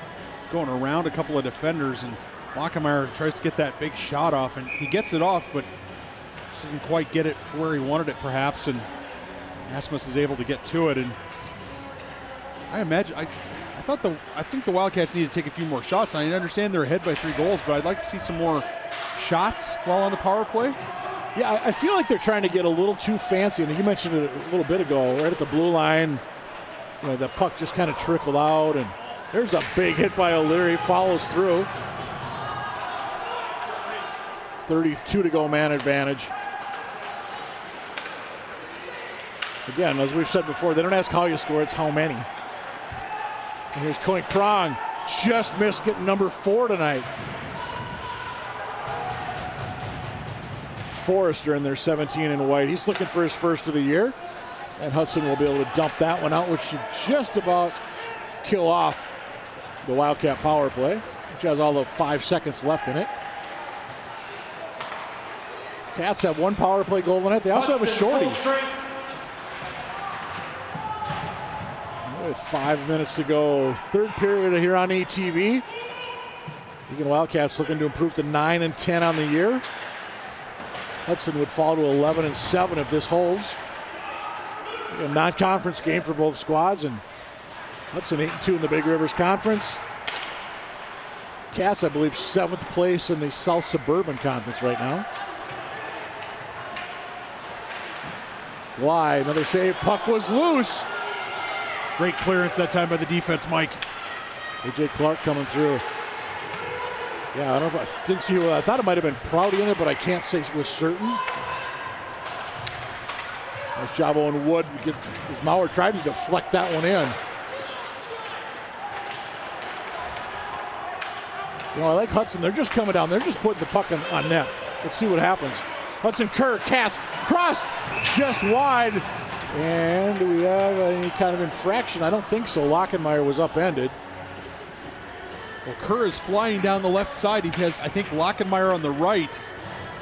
going around a couple of defenders, and Lockenmeyer tries to get that big shot off, and he gets it off, but doesn't quite get it where he wanted it perhaps, and Asmus is able to get to it. And I think the Wildcats need to take a few more shots. I understand they're ahead by 3 goals, but I'd like to see some more shots while on the power play. Yeah, I feel like they're trying to get a little too fancy, and you mentioned it a little bit ago, right at the blue line. You know, the puck just kind of trickled out, and there's a big hit by O'Leary, follows through. 32 to go, man advantage. Again, as we've said before, they don't ask how you score, it's how many. And here's Co-prong, just missed getting number 4 tonight. Forrester in there, 17 in white. He's looking for his first of the year. And Hudson will be able to dump that one out, which should just about kill off the Wildcat power play, which has all the 5 seconds left in it. Cats have 1 power play goal in it. They also have a shorty. With 5 minutes to go. Third period here on ETV. Eagan Wildcats looking to improve to 9-10 on the year. Hudson would fall to 11-7 if this holds. A non-conference game for both squads, and Hudson 8-2 in the Big Rivers Conference. Cats, I believe, 7th place in the South Suburban Conference right now. Why? Another save. Puck was loose. Great clearance that time by the defense, Mike. A.J. Clark coming through. Yeah, I don't know if I didn't see. I thought it might have been Prouty in it, but I can't say with certain. Nice job, Owen Wood. Mauer tried to deflect that one in. You know, I like Hudson. They're just coming down. They're just putting the puck on net. Let's see what happens. Hudson Kerr, Cats, cross, just wide. And do we have any kind of infraction? I don't think so. Lockenmeyer was upended. Well, Kerr is flying down the left side. He has, I think, Lockenmeyer on the right,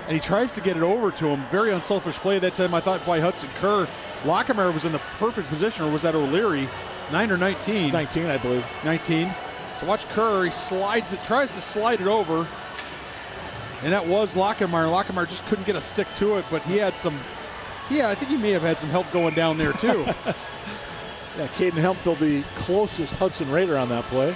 and he tries to get it over to him. Very unselfish play that time, I thought, by Hudson Kerr. Lockenmeyer was in the perfect position, or was that O'Leary? 9 or 19? 19, I believe. 19. So watch Kerr. He slides it, tries to slide it over, and that was Lockenmeyer. Lockenmeyer just couldn't get a stick to it, but he had some. Yeah, I think he may have had some help going down there too. Yeah, Caden Hempfield, the closest Hudson Raider on that play.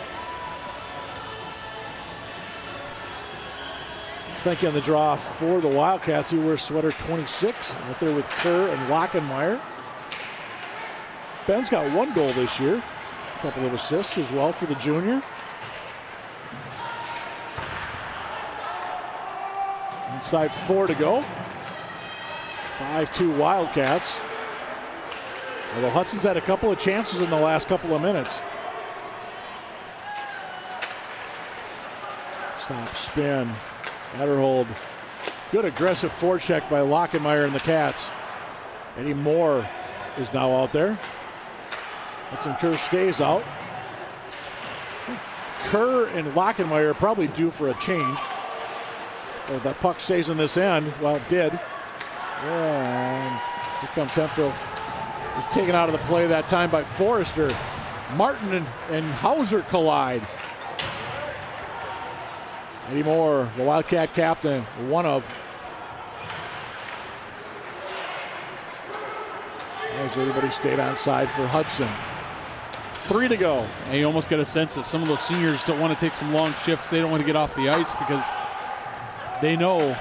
Thank you on the draw for the Wildcats. He wears sweater 26 out there with Kerr and Lockenmeyer. Ben's got 1 goal this year. A couple of assists as well for the junior. Inside 4 to go. 5-2 Wildcats. Although Hudson's had a couple of chances in the last couple of minutes. Stop, spin, Ederhold. Good aggressive forecheck by Lockenmeyer and the Cats. Eddie Moore is now out there. Hudson Kerr stays out. Kerr and Lockenmeyer are probably due for a change. Well, that puck stays in this end. Well, it did. Yeah, here comes Hemphill. He's taken out of the play that time by Forrester. Martin and Hauser collide. Eddie Moore, the Wildcat captain, one of. As everybody stayed on side for Hudson. 3 to go. And you almost get a sense that some of those seniors don't want to take some long shifts. They don't want to get off the ice because they know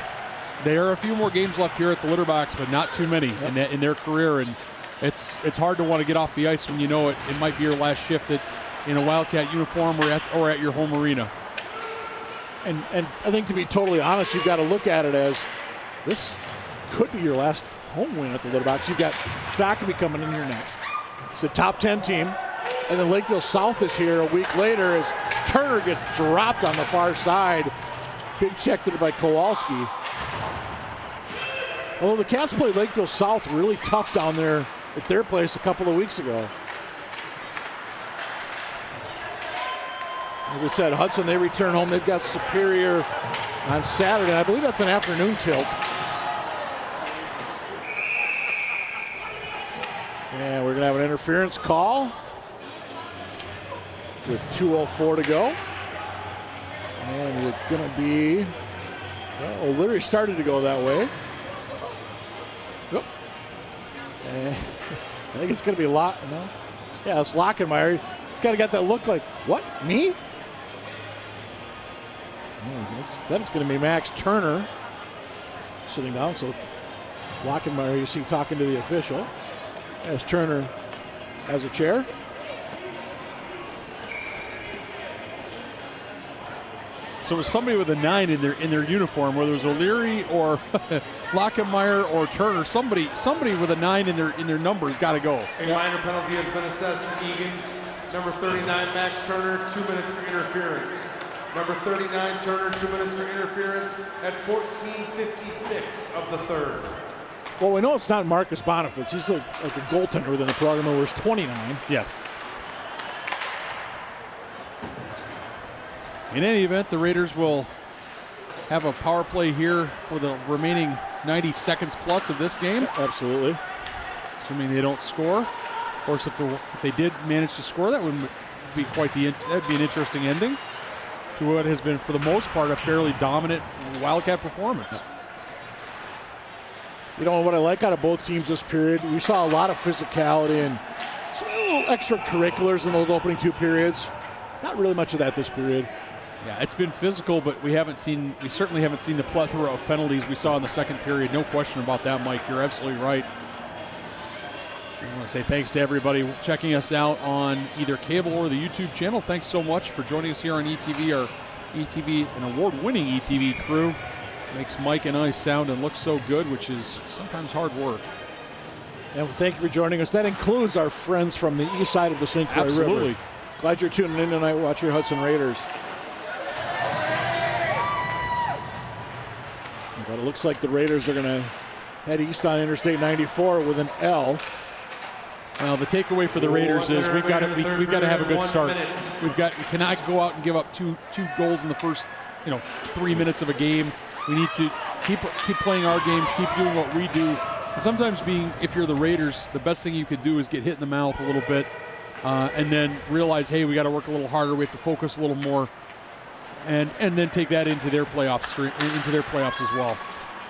there are a few more games left here at the litter box, but not too many in their career. And it's hard to want to get off the ice when you know it might be your last shift in a Wildcat uniform or at your home arena. And I think, to be totally honest, you've got to look at it as this could be your last home win at the litter box. You've got Shakopee coming in here next. It's a top 10 team. And then Lakeville South is here a week later as Turner gets dropped on the far side. Big check to by Kowalski. Although the Cats played Lakeville South really tough down there at their place a couple of weeks ago. Like we said, Hudson, they return home. They've got Superior on Saturday. I believe that's an afternoon tilt. And we're going to have an interference call with 2:04 to go. And we're going to be, well, O'Leary started to go that way. Yep. And I think it's going to be no. Yeah, it's Lockenmeyer. Kind of got that look like, what, me? Then it's going to be Max Turner sitting down. So Lockenmeyer, you see, talking to the official as Turner has a chair. So it was somebody with a 9 in their uniform, whether it was O'Leary or Lockenmeyer or Turner. Somebody with a 9 in their number has got to go. A minor penalty has been assessed to Eagan's number 39, Max Turner, 2 minutes for interference. Number 39, Turner, 2 minutes for interference at 14:56 of the third. Well, we know it's not Marcus Boniface. He's like a goaltender within the program who wears 29. Yes. In any event, the Raiders will have a power play here for the remaining 90 seconds plus of this game. Absolutely. Assuming they don't score. Of course, if they did manage to score, that would be that'd be an interesting ending to what has been, for the most part, a fairly dominant Wildcat performance. You know what I like out of both teams this period? We saw a lot of physicality and some little extracurriculars in those opening 2 periods. Not really much of that this period. Yeah, it's been physical, but we certainly haven't seen the plethora of penalties we saw in the second period. No question about that, Mike. You're absolutely right. I want to say thanks to everybody checking us out on either cable or the YouTube channel. Thanks so much for joining us here on ETV. Our ETV, an award-winning ETV crew, makes Mike and I sound and look so good, which is sometimes hard work. And thank you for joining us. That includes our friends from the east side of the St. Croix River. Absolutely. Glad you're tuning in tonight. Watch your Hudson Raiders. But it looks like the Raiders are going to head east on Interstate 94 with an L. Well, the takeaway for the Raiders is we've got to have a good start. We cannot go out and give up two goals in the first 3 minutes of a game. We need to keep playing our game, keep doing what we do. Sometimes if you're the Raiders, the best thing you could do is get hit in the mouth a little bit, and then realize, hey, we got to work a little harder. We have to focus a little more, and then take that into their playoffs as well.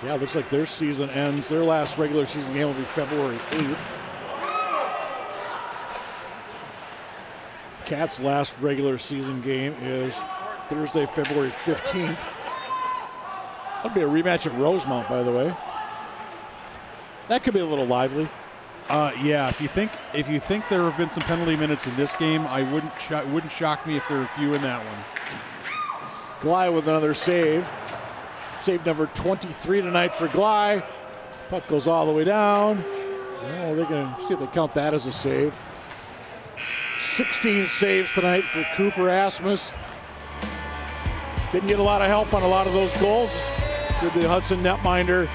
Yeah, it looks like their season ends. Their last regular season game will be February 8th. Cats' last regular season game is Thursday, February 15th. That'd be a rematch at Rosemount, by the way. That could be a little lively. Yeah, if you think there have been some penalty minutes in this game, it wouldn't shock me if there are a few in that one. Glye with another save. Save number 23 tonight for Glye. Puck goes all the way down. Oh, they're going to see if they count that as a save. 16 saves tonight for Cooper Asmus. Didn't get a lot of help on a lot of those goals. Did the Hudson netminder.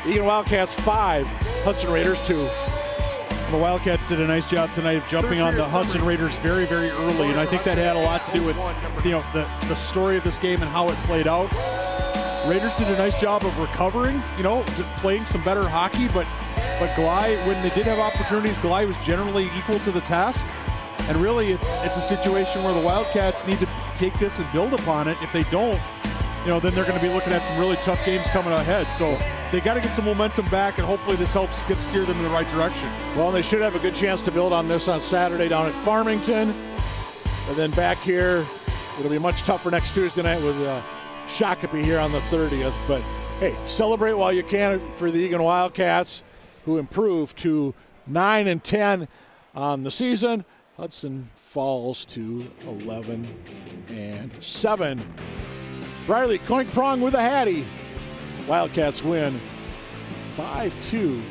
Eagan Wildcats 5, Hudson Raiders 2. The Wildcats did a nice job tonight of jumping on the Hudson Raiders very, very early, and I think that had a lot to do with the story of this game and how it played out. Raiders did a nice job of recovering, playing some better hockey, but Glye, when they did have opportunities, Glye was generally equal to the task. And really, it's a situation where the Wildcats need to take this and build upon it. If they don't, then they're going to be looking at some really tough games coming ahead. So they got to get some momentum back, and hopefully this helps steer them in the right direction. Well, they should have a good chance to build on this on Saturday down at Farmington. And then back here, it'll be much tougher next Tuesday night with Shakopee here on the 30th. But, hey, celebrate while you can for the Eagan Wildcats, who improved to 9-10 on the season. Hudson falls to 11-7. Riley Co-prong with a hattie. Wildcats win 5-2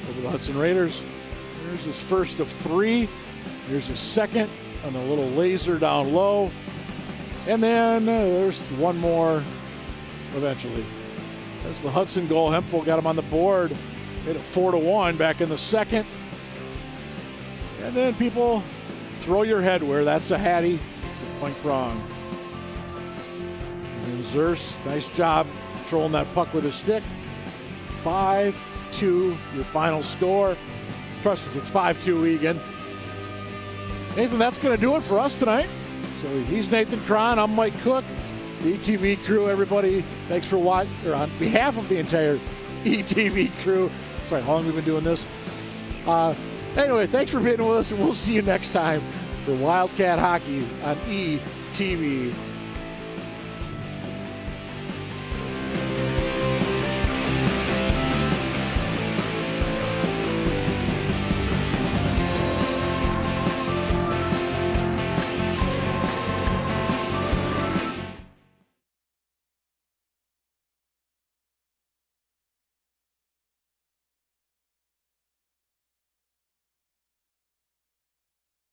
over the Hudson Raiders. Here's his first of 3. Here's his second on a little laser down low. And then there's one more eventually. There's the Hudson goal. Hempel got him on the board. Made it 4-1 back in the second. And then people throw your head where that's a hattie. Co-prong. And Zers, nice job controlling that puck with his stick. 5-2, your final score. Trust us, it's 5-2 Eagan. Nathan, that's going to do it for us tonight. So he's Nathan Cron, I'm Mike Cook. The ETV crew, everybody, thanks for watching. On behalf of the entire ETV crew. Sorry, how long have we been doing this? Anyway, thanks for being with us, and we'll see you next time for Wildcat Hockey on ETV.